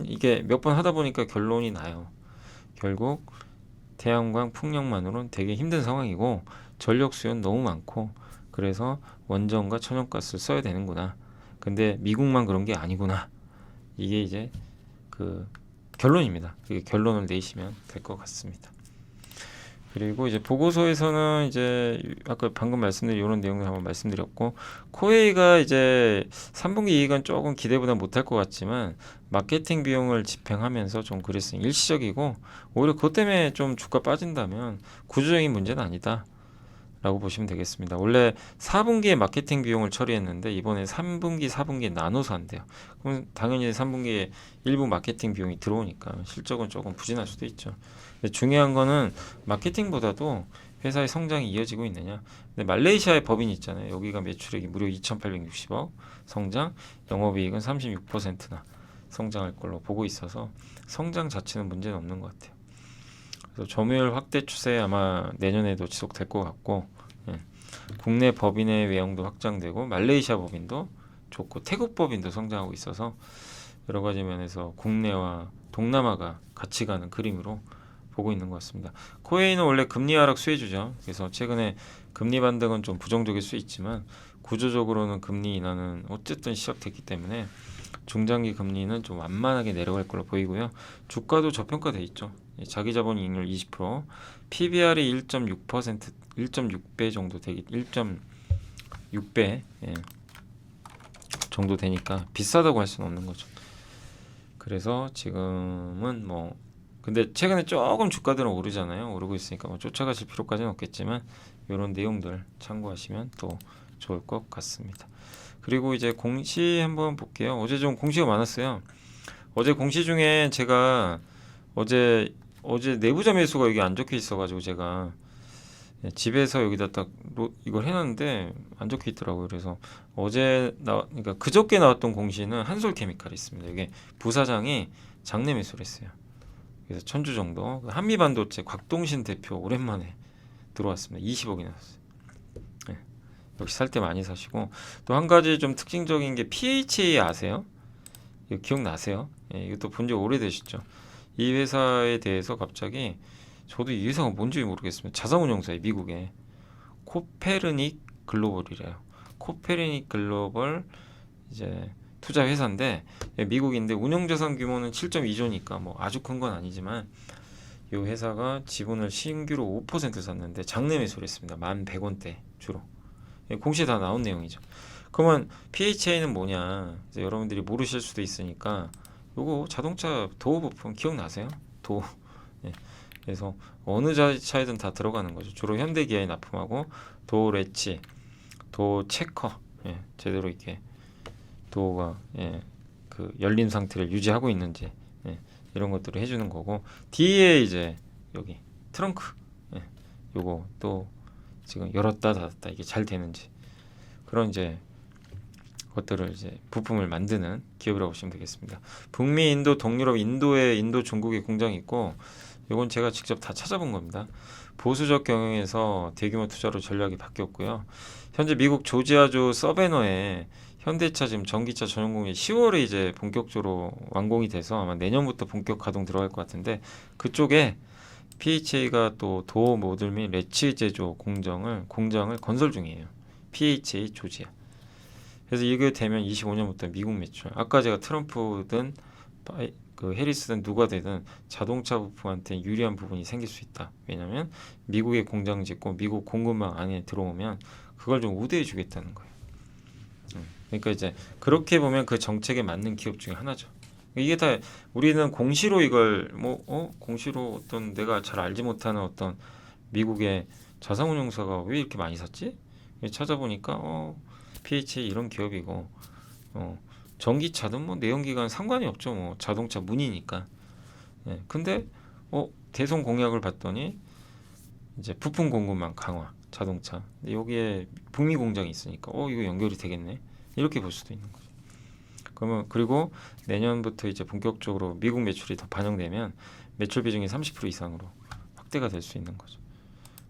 이게 몇 번 하다 보니까 결론이 나요. 결국 태양광 풍력만으로는 되게 힘든 상황이고 전력 수요는 너무 많고 그래서 원전과 천연가스를 써야 되는구나. 근데 미국만 그런 게 아니구나. 이게 이제 그 결론입니다. 그게 결론을 내시면 될 것 같습니다. 그리고 이제 보고서에서는 이제 아까 방금 말씀드린 이런 내용을 한번 말씀드렸고 코웨이가 이제 3분기 이익은 조금 기대보다 못할 것 같지만 마케팅 비용을 집행하면서 좀 그랬으니 일시적이고 오히려 그것 때문에 좀 주가 빠진다면 구조적인 문제는 아니다 라고 보시면 되겠습니다. 원래 4분기에 마케팅 비용을 처리했는데 이번에 3분기 4분기에 나눠서 한대요. 그럼 당연히 3분기에 일부 마케팅 비용이 들어오니까 실적은 조금 부진할 수도 있죠. 근데 중요한 거는 마케팅보다도 회사의 성장이 이어지고 있느냐. 근데 말레이시아의 법인이 있잖아요. 여기가 매출액이 무려 2,860억 성장, 영업이익은 36%나 성장할 걸로 보고 있어서 성장 자체는 문제는 없는 것 같아요. 그래서 점유율 확대 추세 아마 내년에도 지속될 것 같고 국내 법인의 외형도 확장되고 말레이시아 법인도 좋고 태국 법인도 성장하고 있어서 여러 가지 면에서 국내와 동남아가 같이 가는 그림으로 보고 있는 것 같습니다. 코웨이는 원래 금리 하락 수혜주죠. 그래서 최근에 금리 반등은 좀 부정적일 수 있지만 구조적으로는 금리 인하는 어쨌든 시작됐기 때문에 중장기 금리는 좀 완만하게 내려갈 걸로 보이고요. 주가도 저평가돼 있죠. 자기 자본 이익률 20%, PBR이 1.6%, 1.6배 정도 되기, 1.6배 정도 되니까 비싸다고 할 수는 없는 거죠. 그래서 지금은 뭐 근데 최근에 조금 주가들은 오르잖아요. 오르고 있으니까 뭐 쫓아가실 필요까지는 없겠지만 이런 내용들 참고하시면 또 좋을 것 같습니다. 그리고 이제 공시 한번 볼게요. 어제 좀 공시가 많았어요. 어제 공시 중에 제가 어제 내부자 매수가 여기 안 적혀 있어가지고 제가 집에서 여기다 딱 이걸 해놨는데 안 적혀 있더라고요. 그래서 그러니까 그저께 나왔던 공시는 한솔케미칼이 있습니다. 이게 부사장이 장내 매수를 했어요. 그래서 1000주 정도. 한미반도체 곽동신 대표 오랜만에 들어왔습니다. 20억이 나왔어요. 네. 역시 살 때 많이 사시고 또 한 가지 좀 특징적인 게 PHA 아세요? 이거 기억나세요? 예, 이것도 본 지 오래되셨죠. 이 회사에 대해서 갑자기 저도 이 회사가 뭔지 모르겠습니다. 자산운용사에 미국에 코페르닉 글로벌이래요. 코페르닉 글로벌 이제 투자 회사인데 미국인데 운용자산 규모는 7.2조니까 뭐 아주 큰 건 아니지만 이 회사가 지분을 신규로 5% 샀는데 장내 매수를 했습니다. 1,100원대 주로. 공시에 다 나온 내용이죠. 그러면 PHA는 뭐냐? 이제 여러분들이 모르실 수도 있으니까 요거 자동차 도어 부품 기억나세요? 도어. 예. 그래서 어느 자동차에든 다 들어가는 거죠. 주로 현대기아에 납품하고 도어 레치, 도어 체커, 제대로 이렇게 도어가 그 열린 상태를 유지하고 있는지 이런 것들을 해주는 거고 뒤에 이제 여기 트렁크 요거 또 지금 열었다 닫았다 이게 잘 되는지 그런 이제 것들을 이제 부품을 만드는 기업이라고 보시면 되겠습니다. 북미, 인도, 동유럽, 인도, 중국에 공장이 있고 이건 제가 직접 다 찾아본 겁니다. 보수적 경영에서 대규모 투자로 전략이 바뀌었고요. 현재 미국 조지아주 서베너에 현대차 지금 전기차 전용 공장 10월에 이제 본격적으로 완공이 돼서 아마 내년부터 본격 가동 들어갈 것 같은데 그쪽에 PHA가 또 도어 모듈 및 레치 제조 공장을 건설 중이에요. PHA 조지아. 그래서 이게 되면 25년부터 미국 매출. 아까 제가 트럼프든 그 해리스든 누가 되든 자동차 부품한테 유리한 부분이 생길 수 있다. 왜냐하면 미국에 공장 짓고 미국 공급망 안에 들어오면 그걸 좀 우대해 주겠다는 거예요. 그러니까 이제 그렇게 보면 그 정책에 맞는 기업 중에 하나죠. 이게 다 우리는 공시로 이걸 공시로 어떤 내가 잘 알지 못하는 어떤 미국의 자산운용사가 왜 이렇게 많이 샀지? 찾아보니까 PHA 이런 기업이고 전기차든 뭐 내연기관 상관이 없죠. 뭐 자동차 문이니까. 근데 대선 공약을 봤더니 이제 부품 공급망 강화 자동차. 근데 여기에 북미 공장이 있으니까 이거 연결이 되겠네. 이렇게 볼 수도 있는 거죠. 그러면 그리고 내년부터 이제 본격적으로 미국 매출이 더 반영되면 매출 비중이 30% 이상으로 확대가 될 수 있는 거죠.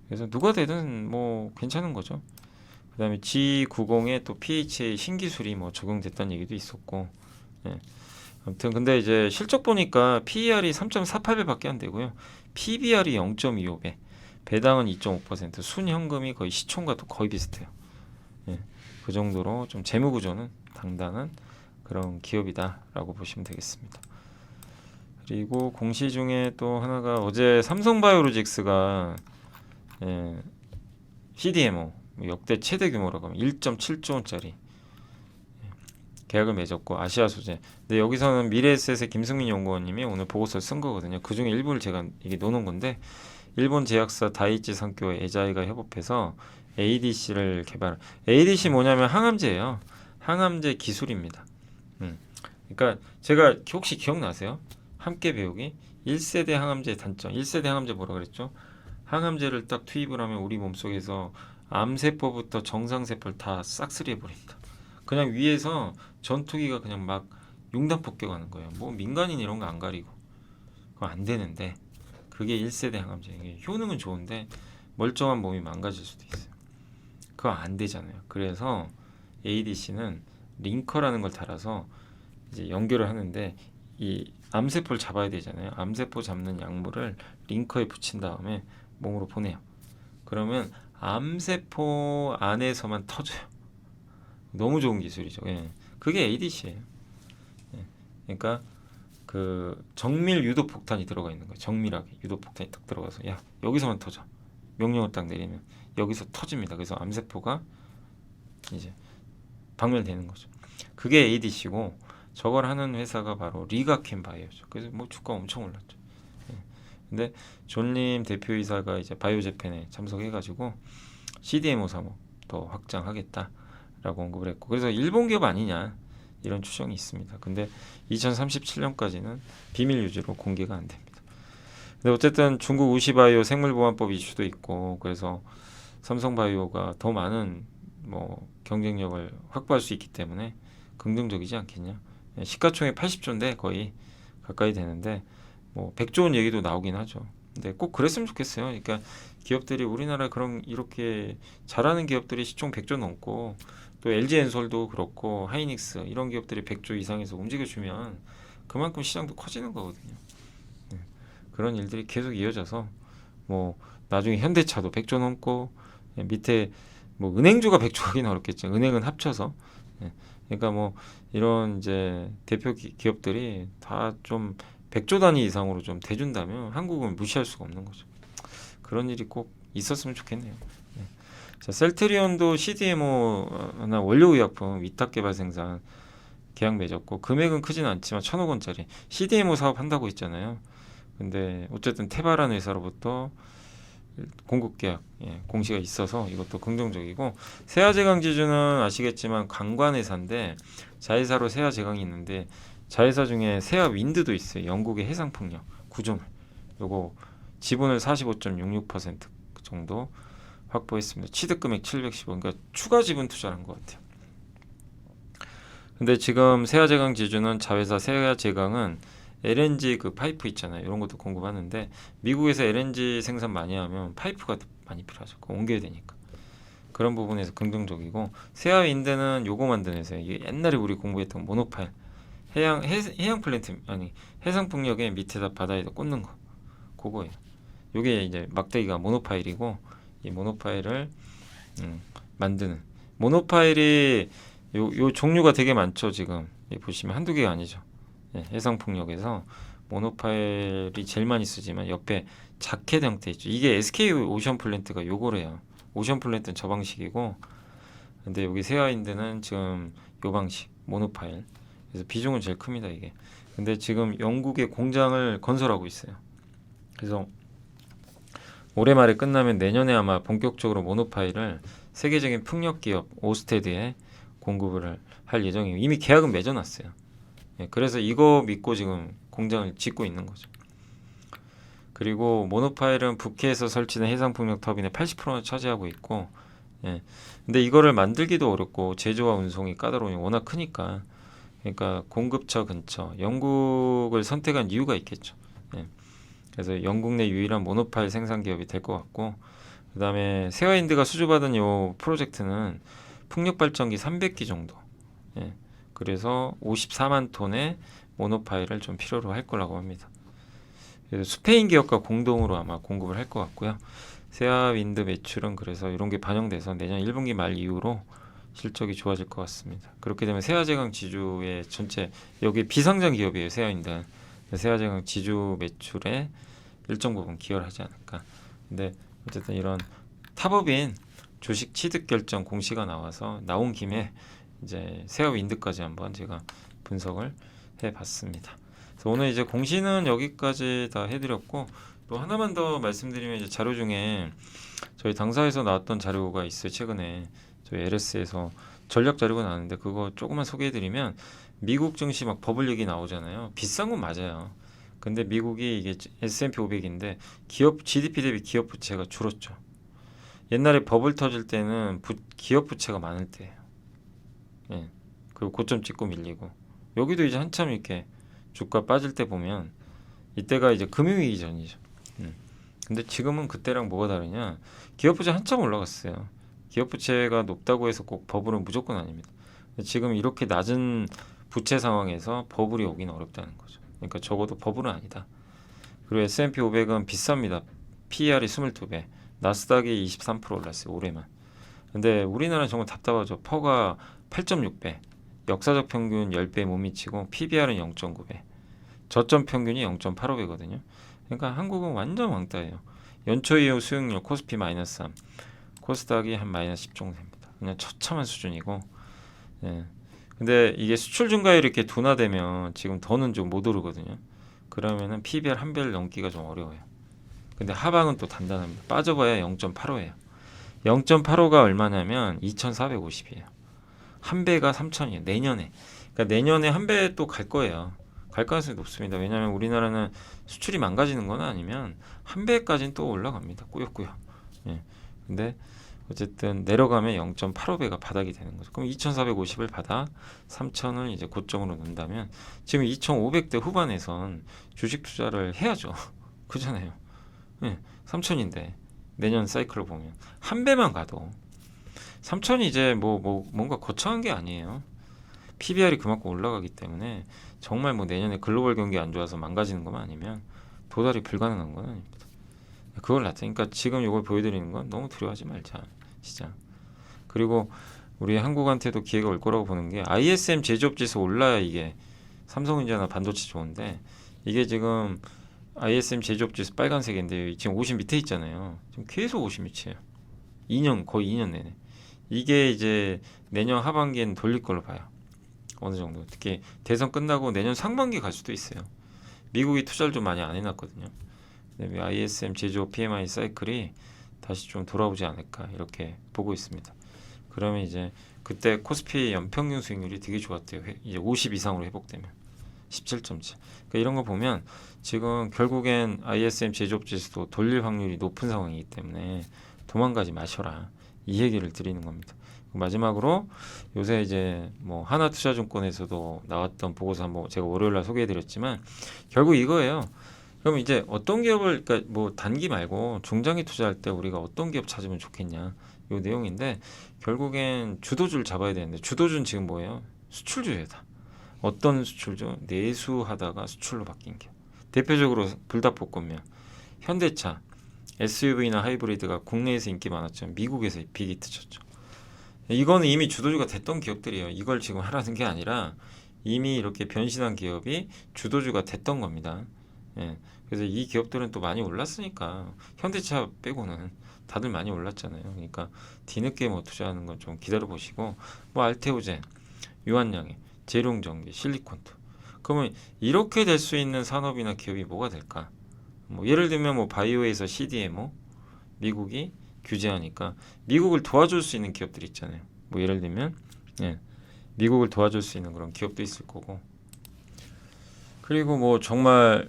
그래서 누가 되든 뭐 괜찮은 거죠. 그다음에 G90에 또 PHA 신기술이 뭐 적용됐다는 얘기도 있었고, 아무튼 근데 이제 실적 보니까 PER이 3.48배밖에 안 되고요, PBR이 0.25배, 배당은 2.5%, 순현금이 거의 시총과 또 거의 비슷해요. 그 정도로 좀 재무 구조는 당당한 그런 기업이다라고 보시면 되겠습니다. 그리고 공시 중에 또 하나가 어제 삼성바이오로직스가 CDMO 역대 최대 규모라고 하면 1.7조 원짜리 계약을 맺었고 아시아 소재. 근데 여기서는 미래에셋의 김승민 연구원님이 오늘 보고서를 쓴 거거든요. 그 중에 일부를 제가 이게 놓은 건데 일본 제약사 다이치 산교와 에자이가 협업해서 ADC를 개발. ADC 뭐냐면 항암제예요. 항암제 기술입니다. 그러니까 제가 혹시 기억나세요? 함께 배우기 1세대 항암제 단점. 1세대 항암제 뭐라 그랬죠? 항암제를 딱 투입을 하면 우리 몸속에서 암세포부터 정상세포를 다 싹쓸이 해버립니다. 그냥 위에서 전투기가 그냥 막 융단 폭격하는 거예요. 뭐 민간인 이런 거 안 가리고. 그거 안 되는데 그게 1세대 항암제. 이게 효능은 좋은데 멀쩡한 몸이 망가질 수도 있어요. 그거 안 되잖아요. 그래서 ADC는 링커라는 걸 달아서 이제 연결을 하는데 이 암세포를 잡아야 되잖아요. 암세포 잡는 약물을 링커에 붙인 다음에 몸으로 보내요. 그러면 암세포 안에서만 터져요. 너무 좋은 기술이죠. 예. 그게 ADC예요. 예. 그러니까 그 정밀 유도 폭탄이 들어가 있는 거예요. 정밀하게 유도 폭탄이 딱 들어가서 야 여기서만 터져. 명령을 딱 내리면 여기서 터집니다. 그래서 암세포가 이제 박멸되는 거죠. 그게 ADC고 저걸 하는 회사가 바로 리가켄 바이오죠. 그래서 뭐 주가 엄청 올랐죠. 예. 근데 존림 대표이사가 이제 바이오재팬에 참석해가지고 CDMO 사업 더 확장하겠다라고 언급을 했고, 그래서 일본 기업 아니냐 이런 추정이 있습니다. 근데 2037년까지는 비밀 유지로 공개가 안 됩니다. 근데 어쨌든 중국 우시바이오 생물보안법 이슈도 있고, 그래서 삼성바이오가 더 많은 뭐 경쟁력을 확보할 수 있기 때문에 긍정적이지 않겠냐. 시가총액 80조인데 거의 가까이 되는데 뭐 100조 원 얘기도 나오긴 하죠. 근데 꼭 그랬으면 좋겠어요. 그러니까 기업들이 우리나라 그런 이렇게 잘하는 기업들이 시총 100조 넘고 또 LG엔솔도 그렇고 하이닉스 이런 기업들이 100조 이상에서 움직여주면 그만큼 시장도 커지는 거거든요. 네. 그런 일들이 계속 이어져서 뭐 나중에 현대차도 100조 넘고 밑에 뭐 은행주가 100조 하기는 어렵겠죠. 은행은 합쳐서. 예. 그러니까 뭐 이런 이제 대표 기업들이 다 좀 100조 단위 이상으로 좀 대준다면 한국은 무시할 수가 없는 거죠. 그런 일이 꼭 있었으면 좋겠네요. 예. 자, 셀트리온도 CDMO나 원료의약품 위탁 개발 생산 계약 맺었고, 금액은 크지는 않지만 1,000억 원짜리 CDMO 사업 한다고 했잖아요. 근데 어쨌든 테바라는 회사로부터 공급 계약 공시가 있어서 이것도 긍정적이고, 세아제강 지주는 아시겠지만 관광회사인데 자회사로 세아제강이 있는데 자회사 중에 세아윈드도 있어요. 영국의 해상풍력 구조물, 요거 지분을 45.66% 정도 확보했습니다. 취득금액 710억, 그러니까 추가 지분 투자를 한 것 같아요. 근데 지금 세아제강 지주는 자회사 세아제강은 LNG 그 파이프 있잖아요. 이런 것도 공급하는데 미국에서 LNG 생산 많이 하면 파이프가 많이 필요하죠. 그거 옮겨야 되니까. 그런 부분에서 긍정적이고, 세아윈드는 요거 만드는 회사예요. 이게 옛날에 우리 공부했던 모노파일 해양 플랜트, 아니 해상 풍력에 밑에다 바다에다 꽂는 거, 그거예요. 요게 이제 막대기가 모노파일이고, 이 모노파일을 만드는 모노파일이 요 종류가 되게 많죠. 지금 보시면 한두 개가 아니죠. 예, 해상풍력에서 모노파일이 제일 많이 쓰지만 옆에 자켓 형태 있죠. 이게 SK 오션 플랜트가 요거래요. 오션 플랜트는 저 방식이고, 근데 여기 세아윈드는 지금 요 방식 모노파일. 그래서 비중은 제일 큽니다, 이게. 근데 지금 영국에 공장을 건설하고 있어요. 그래서 올해 말에 끝나면 내년에 아마 본격적으로 모노파일을 세계적인 풍력 기업 오스테드에 공급을 할 예정이에요. 이미 계약은 맺어놨어요. 예, 그래서 이거 믿고 지금 공장을 짓고 있는 거죠. 그리고 모노파일은 북해에서 설치된 해상풍력 터빈의 80%를 차지하고 있고, 예, 근데 이거를 만들기도 어렵고 제조와 운송이 까다로우니 워낙 크니까, 그러니까 공급처 근처 영국을 선택한 이유가 있겠죠. 예, 그래서 영국 내 유일한 모노파일 생산 기업이 될 것 같고, 그 다음에 세아윈드가 수주받은 이 프로젝트는 풍력 발전기 300기 정도. 예, 그래서 54만 톤의 모노파일을 좀 필요로 할 거라고 합니다. 그래서 스페인 기업과 공동으로 아마 공급을 할 것 같고요. 세아윈드 매출은 그래서 이런 게 반영돼서 내년 1분기 말 이후로 실적이 좋아질 것 같습니다. 그렇게 되면 세아제강 지주의 전체, 여기 비상장 기업이에요. 세아윈드. 세아제강 지주 매출에 일정 부분 기여를 하지 않을까. 근데 어쨌든 이런 탑업인 주식 취득 결정 공시가 나온 김에 이제 세아윈드까지 한번 제가 분석을 해봤습니다. 그래서 오늘 이제 공시는 여기까지 다 해드렸고, 또 하나만 더 말씀드리면 이제 자료 중에 저희 당사에서 나왔던 자료가 있어요. 최근에 저희 LS에서 전략 자료가 나왔는데 그거 조금만 소개해드리면, 미국 증시 막 버블 얘기 나오잖아요. 비싼 건 맞아요. 근데 미국이 이게 S&P 500인데 기업 GDP 대비 기업 부채가 줄었죠. 옛날에 버블 터질 때는 기업 부채가 많을 때예요. 예. 그리고 고점 찍고 밀리고, 여기도 이제 한참 이렇게 주가 빠질 때 보면 이때가 이제 금융위기 전이죠. 근데 지금은 그때랑 뭐가 다르냐? 기업 부채 한참 올라갔어요. 기업 부채가 높다고 해서 꼭 버블은 무조건 아닙니다. 지금 이렇게 낮은 부채 상황에서 버블이 오긴 어렵다는 거죠. 그러니까 적어도 버블은 아니다. 그리고 S&P 500은 비쌉니다. PER이 22배, 나스닥이 23% 올랐어요. 올해만. 근데 우리나라는 정말 답답하죠. 퍼가 8.6배, 역사적 평균 10배에 못 미치고 PBR은 0.9배, 저점 평균이 0.85배거든요. 그러니까 한국은 완전 왕따예요. 연초 이후 수익률 코스피 마이너스 3, 코스닥이 한 마이너스 10 정도 됩니다. 그냥 처참한 수준이고, 예. 근데 이게 수출 증가율이 이렇게 둔화되면 지금 더는 좀 못 오르거든요. 그러면은 PBR 한 배를 넘기가 좀 어려워요. 근데 하방은 또 단단합니다. 빠져봐야 0.85예요. 0.85가 얼마냐면 2,450이에요. 한 배가 3,000이에요. 내년에. 그러니까 내년에 한 배 또 갈 거예요. 갈 가능성이 높습니다. 왜냐하면 우리나라는 수출이 망가지는 건 아니면 한 배까지는 또 올라갑니다. 꾸역꾸역. 예. 근데 어쨌든 내려가면 0.85배가 바닥이 되는 거죠. 그럼 2,450을 받아 3,000을 이제 고점으로 놓는다면 지금 2,500대 후반에선 주식 투자를 해야죠. 그잖아요. 예. 3,000인데 내년 사이클로 보면 한 배만 가도 3,000이 이제 뭔가 거창한 게 아니에요. PBR이 그만큼 올라가기 때문에 정말 뭐 내년에 글로벌 경기 안 좋아서 망가지는 것만 아니면 도달이 불가능한 건 아닙니다. 그걸 나타니까 지금 이걸 보여드리는 건 너무 두려워하지 말자 시장. 그리고 우리 한국한테도 기회가 올 거라고 보는 게 ISM 제조업 지수 올라야 이게 삼성전자나 반도체 좋은데 이게 지금 ISM 제조업 지수 빨간색인데 지금 50 밑에 있잖아요. 지금 계속 50 밑이에요. 2년 거의 2년 내내. 이게 이제 내년 하반기엔 돌릴 걸로 봐요. 어느 정도. 특히 대선 끝나고 내년 상반기 갈 수도 있어요. 미국이 투자를 좀 많이 안 해놨거든요. 그다음에 ISM 제조업 PMI 사이클이 다시 좀 돌아오지 않을까 이렇게 보고 있습니다. 그러면 이제 그때 코스피 연평균 수익률이 되게 좋았대요. 이제 50 이상으로 회복되면 17.7. 그러니까 이런 거 보면 지금 결국엔 ISM 제조업 지수도 돌릴 확률이 높은 상황이기 때문에 도망가지 마셔라. 이 얘기를 드리는 겁니다. 마지막으로 요새 이제 뭐 하나투자증권에서도 나왔던 보고서 한번 제가 월요일날 소개해드렸지만 결국 이거예요. 그럼 이제 어떤 기업을 그러니까 뭐 단기 말고 중장기 투자할 때 우리가 어떤 기업 찾으면 좋겠냐 요 내용인데 결국엔 주도주를 잡아야 되는데 주도주는 지금 뭐예요? 수출주예다. 어떤 수출주? 내수하다가 수출로 바뀐 기업. 대표적으로 불닭볶음면, 현대차, SUV나 하이브리드가 국내에서 인기 많았지만 미국에서 빅히 트쳤죠. 이거는 이미 주도주가 됐던 기업들이에요. 이걸 지금 하라는 게 아니라 이미 이렇게 변신한 기업이 주도주가 됐던 겁니다. 예. 그래서 이 기업들은 또 많이 올랐으니까 현대차 빼고는 다들 많이 올랐잖아요. 그러니까 뒤늦게 뭐 투자하는 건 좀 기다려 보시고 뭐 알테오젠, 유한양행, 재룡전기, 실리콘투. 그러면 이렇게 될 수 있는 산업이나 기업이 뭐가 될까? 뭐 예를 들면 뭐 바이오에서 CDMO 미국이 규제하니까 미국을 도와줄 수 있는 기업들이 있잖아요. 뭐 예를 들면 예, 미국을 도와줄 수 있는 그런 기업도 있을 거고. 그리고 뭐 정말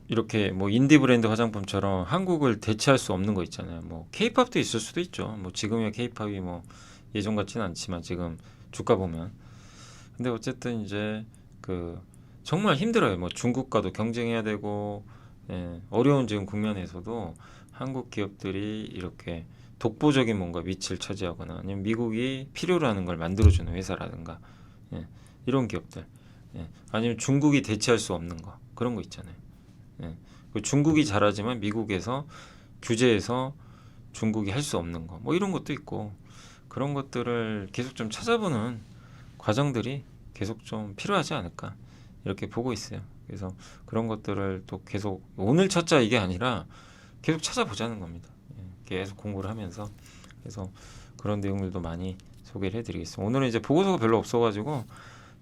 이렇게 뭐 인디 브랜드 화장품처럼 한국을 대체할 수 없는 거 있잖아요. 뭐 K-팝도 있을 수도 있죠. 뭐 지금의 K-팝이 뭐 예전 같지는 않지만 지금 주가 보면. 근데 어쨌든 이제 그 정말 힘들어요. 뭐 중국과도 경쟁해야 되고 예, 어려운 지금 국면에서도 한국 기업들이 이렇게 독보적인 뭔가 위치를 차지하거나 아니면 미국이 필요로 하는 걸 만들어주는 회사라든가 예, 이런 기업들 예, 아니면 중국이 대체할 수 없는 거 그런 거 있잖아요. 예, 그 중국이 잘하지만 미국에서 규제해서 중국이 할 수 없는 거 뭐 이런 것도 있고 그런 것들을 계속 좀 찾아보는 과정들이 계속 좀 필요하지 않을까 이렇게 보고 있어요. 그래서 그런 것들을 또 계속 오늘 찾자 이게 아니라 계속 찾아보자는 겁니다. 예, 계속 공부를 하면서 그래서 그런 내용들도 많이 소개를 해드리겠습니다. 오늘은 이제 보고서가 별로 없어가지고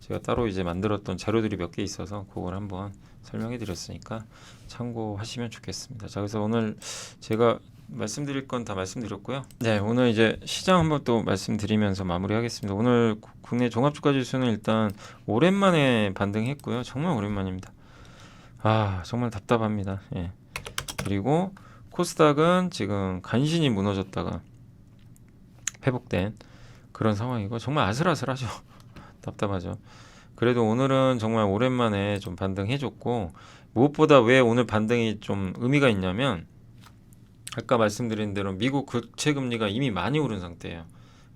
제가 따로 이제 만들었던 자료들이 몇 개 있어서 그걸 한번 설명해드렸으니까 참고하시면 좋겠습니다. 자, 그래서 오늘 제가 말씀드릴 건 다 말씀드렸고요. 네, 오늘 이제 시장 한번 또 말씀드리면서 마무리하겠습니다. 오늘 국내 종합주가지수는 일단 오랜만에 반등했고요. 정말 오랜만입니다. 아, 정말 답답합니다. 예. 그리고 코스닥은 지금 간신히 무너졌다가 회복된 그런 상황이고 정말 아슬아슬하죠. 답답하죠. 그래도 오늘은 정말 오랜만에 좀 반등해줬고 무엇보다 왜 오늘 반등이 좀 의미가 있냐면 아까 말씀드린 대로 미국 국채 금리가 이미 많이 오른 상태예요.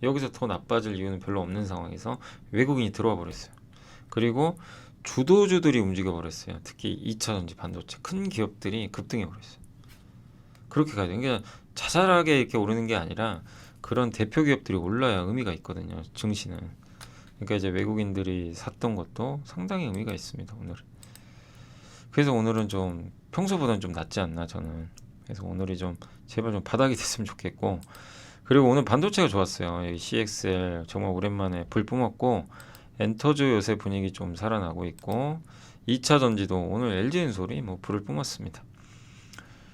여기서 더 나빠질 이유는 별로 없는 상황에서 외국인이 들어와 버렸어요. 그리고 주도주들이 움직여 버렸어요. 특히 2차 전지 반도체 큰 기업들이 급등해 버렸어요. 그렇게 가야 돼요. 그러니까 자잘하게 이렇게 오르는 게 아니라 그런 대표 기업들이 올라야 의미가 있거든요. 증시는. 그러니까 이제 외국인들이 샀던 것도 상당히 의미가 있습니다. 오늘. 그래서 오늘은 좀 평소보다는 좀 낫지 않나 저는. 그래서 오늘이 좀 제발 좀 바닥이 됐으면 좋겠고. 그리고 오늘 반도체가 좋았어요. 여기 CXL 정말 오랜만에 불 뿜었고 엔터즈 요새 분위기 좀 살아나고 있고 2차 전지도 오늘 LG엔솔이 뭐 불을 뿜었습니다.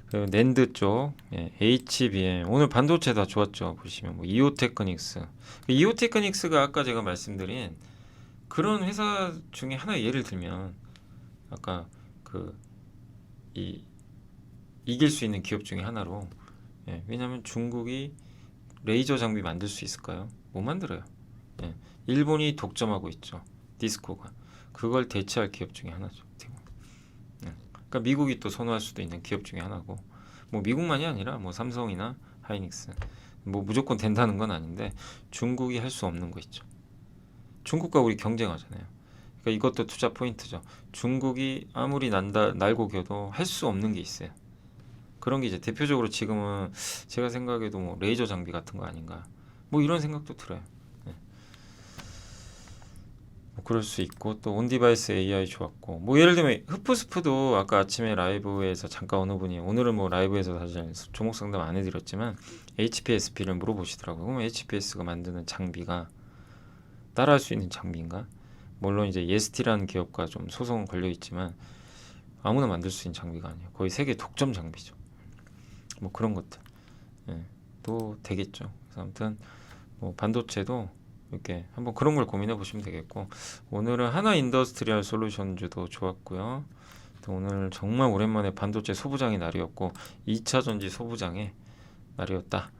그리고 낸드 쪽 HBM 오늘 반도체 다 좋았죠. 보시면 뭐 이오테크닉스 이오테크닉스가 아까 제가 말씀드린 그런 회사 중에 하나 예를 들면 아까 그 이길 수 있는 기업 중에 하나로 왜냐하면 중국이 레이저 장비 만들 수 있을까요? 못 만들어요. 일본이 독점하고 있죠. 디스코가 그걸 대체할 기업 중에 하나죠. 그러니까 미국이 또 선호할 수도 있는 기업 중에 하나고 뭐 미국만이 아니라 뭐 삼성이나 하이닉스 뭐 무조건 된다는 건 아닌데 중국이 할 수 없는 거 있죠. 중국과 우리 경쟁하잖아요. 그러니까 이것도 투자 포인트죠. 중국이 아무리 날고 겨도 할 수 없는 게 있어요. 그런 게 이제 대표적으로 지금은 제가 생각해도 뭐 레이저 장비 같은 거 아닌가 뭐 이런 생각도 들어요. 뭐 그럴 수 있고 또 온디바이스 AI 좋았고 뭐 예를 들면 흡프스프도 아까 아침에 라이브에서 잠깐 어느 분이 오늘은 뭐 라이브에서 사실 종목 상담 안 해드렸지만 HPSP를 물어보시더라고요. 그럼 HPS가 만드는 장비가 따라할 수 있는 장비인가? 물론 이제 예스티라는 기업과 좀 소송 걸려 있지만 아무나 만들 수 있는 장비가 아니에요. 거의 세계 독점 장비죠. 뭐 그런 것들 또 되겠죠. 그래서 아무튼 뭐 반도체도 이렇게 한번 그런 걸 고민해 보시면 되겠고 오늘은 하나 인더스트리얼 솔루션주도 좋았고요. 또 오늘 정말 오랜만에 반도체 소부장의 날이었고 2차 전지 소부장의 날이었다.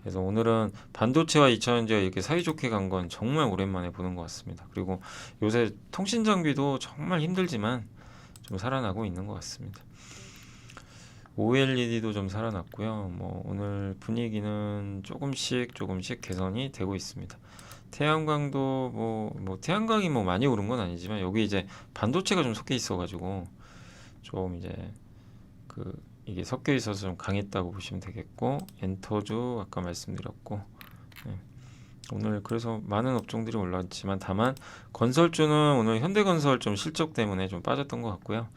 그래서 오늘은 반도체와 2차 전지가 이렇게 사이좋게 간 건 정말 오랜만에 보는 것 같습니다. 그리고 요새 통신 장비도 정말 힘들지만 좀 살아나고 있는 것 같습니다. OLED도 좀 살아났고요. 뭐 오늘 분위기는 조금씩 개선이 되고 있습니다. 태양광도 뭐 태양광이 뭐 많이 오른 건 아니지만 여기 이제 반도체가 좀 섞여 있어가지고 좀 이제 이게 섞여 있어서 좀 강했다고 보시면 되겠고 엔터주 아까 말씀드렸고 오늘 그래서 많은 업종들이 올랐지만 다만 건설주는 오늘 현대건설 좀 실적 때문에 좀 빠졌던 것 같고요.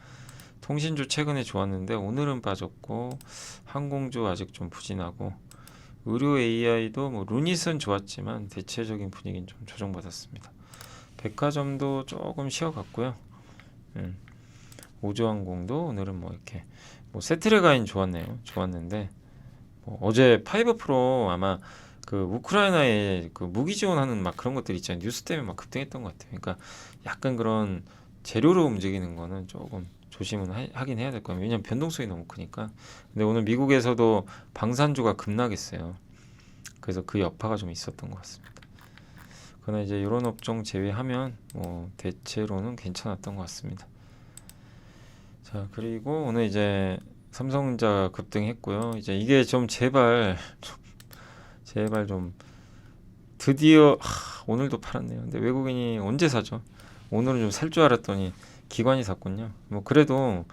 통신주 최근에 좋았는데 오늘은 빠졌고 항공주 아직 좀 부진하고 의료 AI도 뭐 루닛은 좋았지만 대체적인 분위기는 좀 조정받았습니다. 백화점도 조금 쉬어갔고요. 오조항공도 오늘은 뭐 이렇게 뭐 세트레가인 좋았는데 뭐 어제 파이브 프로 아마 그 우크라이나에 그 무기 지원하는 막 그런 것들 있잖아요. 뉴스 때문에 막 급등했던 것 같아요. 그러니까 약간 그런 재료로 움직이는 거는 조금 조심은 하긴 해야 될 거예요. 왜냐면 변동성이 너무 크니까. 근데 오늘 미국에서도 방산주가 급락했어요. 그래서 그 여파가 좀 있었던 것 같습니다. 그러나 이제 이런 업종 제외하면 뭐 대체로는 괜찮았던 것 같습니다. 자, 그리고 오늘 이제 삼성전자 급등했고요. 이제 이게 좀 제발 좀 드디어 오늘도 팔았네요. 근데 외국인이 언제 사죠? 오늘은 좀 살 줄 알았더니 기관이 샀군요. 뭐 그래도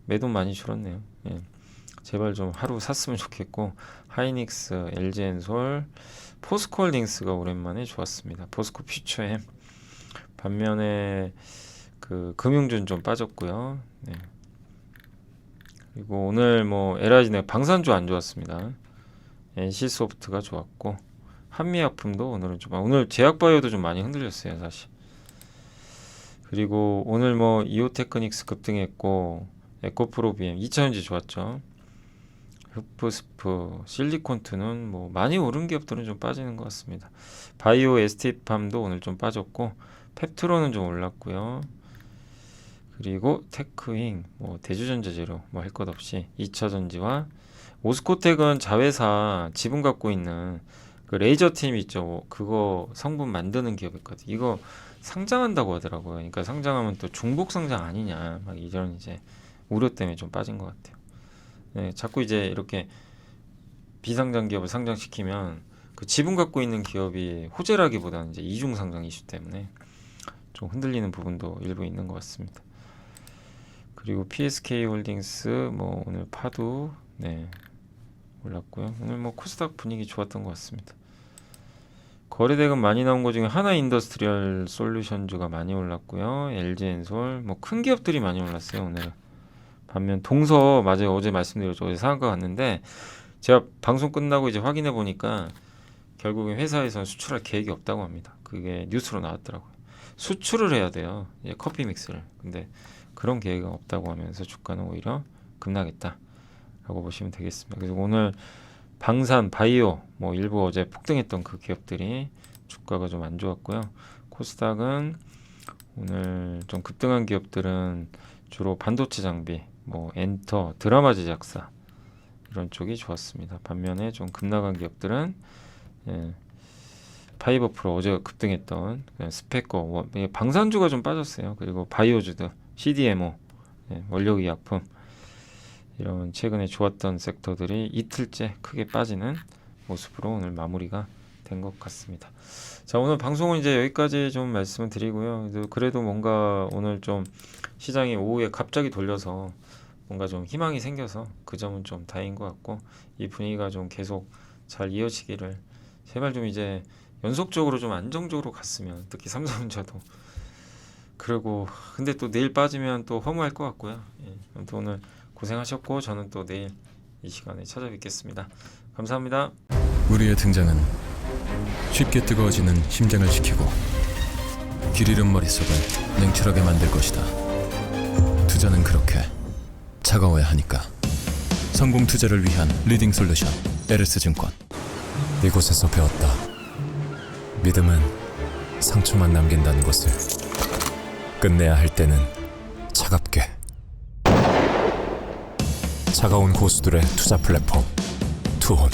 매도 많이 줄었네요. 제발 좀 하루 샀으면 좋겠고 하이닉스, LG엔솔, 포스코홀딩스가 오랜만에 좋았습니다. 포스코 퓨처엠 반면에 그 금융주는 좀 빠졌고요. 그리고 오늘 뭐 LIG는 방산주 안 좋았습니다. NC소프트가 좋았고 한미약품도 오늘은 오늘 제약바이오도 좀 많이 흔들렸어요 사실. 그리고 오늘 뭐 이오테크닉스 급등했고 에코프로비엠 2차전지 좋았죠. 흡프스프, 실리콘트는 뭐 많이 오른 기업들은 좀 빠지는 것 같습니다. 바이오 에스테이팜도 오늘 좀 빠졌고 펩트론은 좀 올랐고요. 그리고 테크윙, 뭐 대주전자재료 뭐 할 것 없이 2차전지와 오스코텍은 자회사 지분 갖고 있는 그 레이저 팀 있죠. 그거 성분 만드는 기업이거든요. 이거 상장한다고 하더라고요. 그러니까 상장하면 또 중복 상장 아니냐 막 이런 이제 우려 때문에 좀 빠진 것 같아요. 자꾸 이제 이렇게 비상장 기업을 상장시키면 그 지분 갖고 있는 기업이 호재라기보다는 이제 이중 상장 이슈 때문에 좀 흔들리는 부분도 일부 있는 것 같습니다. 그리고 PSK 홀딩스 뭐 오늘 파도 올랐고요. 오늘 뭐 코스닥 분위기 좋았던 것 같습니다. 거래대금 많이 나온 것 중에 하나 인더스트리얼 솔루션즈가 많이 올랐고요. LG엔솔 뭐 큰 기업들이 많이 올랐어요 오늘. 반면 동서 맞아요. 어제 말씀드렸죠. 어제 상한가 갔는데 제가 방송 끝나고 이제 확인해 보니까 결국에 회사에서는 수출할 계획이 없다고 합니다. 그게 뉴스로 나왔더라고요. 수출을 해야 돼요. 이제 커피 믹스를. 근데 그런 계획은 없다고 하면서 주가는 오히려 급락했다라고 보시면 되겠습니다. 그래서 오늘 방산, 바이오 뭐 일부 어제 폭등했던 그 기업들이 주가가 좀 안 좋았고요. 코스닥은 오늘 좀 급등한 기업들은 주로 반도체 장비, 뭐 엔터, 드라마 제작사 이런 쪽이 좋았습니다. 반면에 좀 급락한 기업들은 파이버 프로 어제 급등했던 스페커, 방산주가 좀 빠졌어요. 그리고 바이오주드, CDMO, 원료의약품 이런 최근에 좋았던 섹터들이 이틀째 크게 빠지는 모습으로 오늘 마무리가 된 것 같습니다. 자, 오늘 방송은 이제 여기까지 좀 말씀을 드리고요. 그래도 뭔가 오늘 좀 시장이 오후에 갑자기 돌려서 뭔가 좀 희망이 생겨서 그 점은 좀 다행인 것 같고 이 분위기가 좀 계속 잘 이어지기를 제발 좀 이제 연속적으로 좀 안정적으로 갔으면 특히 삼성전자도 그리고 근데 또 내일 빠지면 또 허무할 것 같고요. 아무튼 오늘 고생하셨고 저는 또 내일 이 시간에 찾아뵙겠습니다. 감사합니다. 우리의 등장은 쉽게 뜨거워지는 심장을 식히고 길 잃은 머릿속을 냉철하게 만들 것이다. 투자는 그렇게 차가워야 하니까. 성공 투자를 위한 리딩 솔루션 에르스증권. 이곳에서 배웠다. 믿음은 상처만 남긴다는 것을. 끝내야 할 때는 차갑게. 차가운 고수들의 투자 플랫폼 투혼.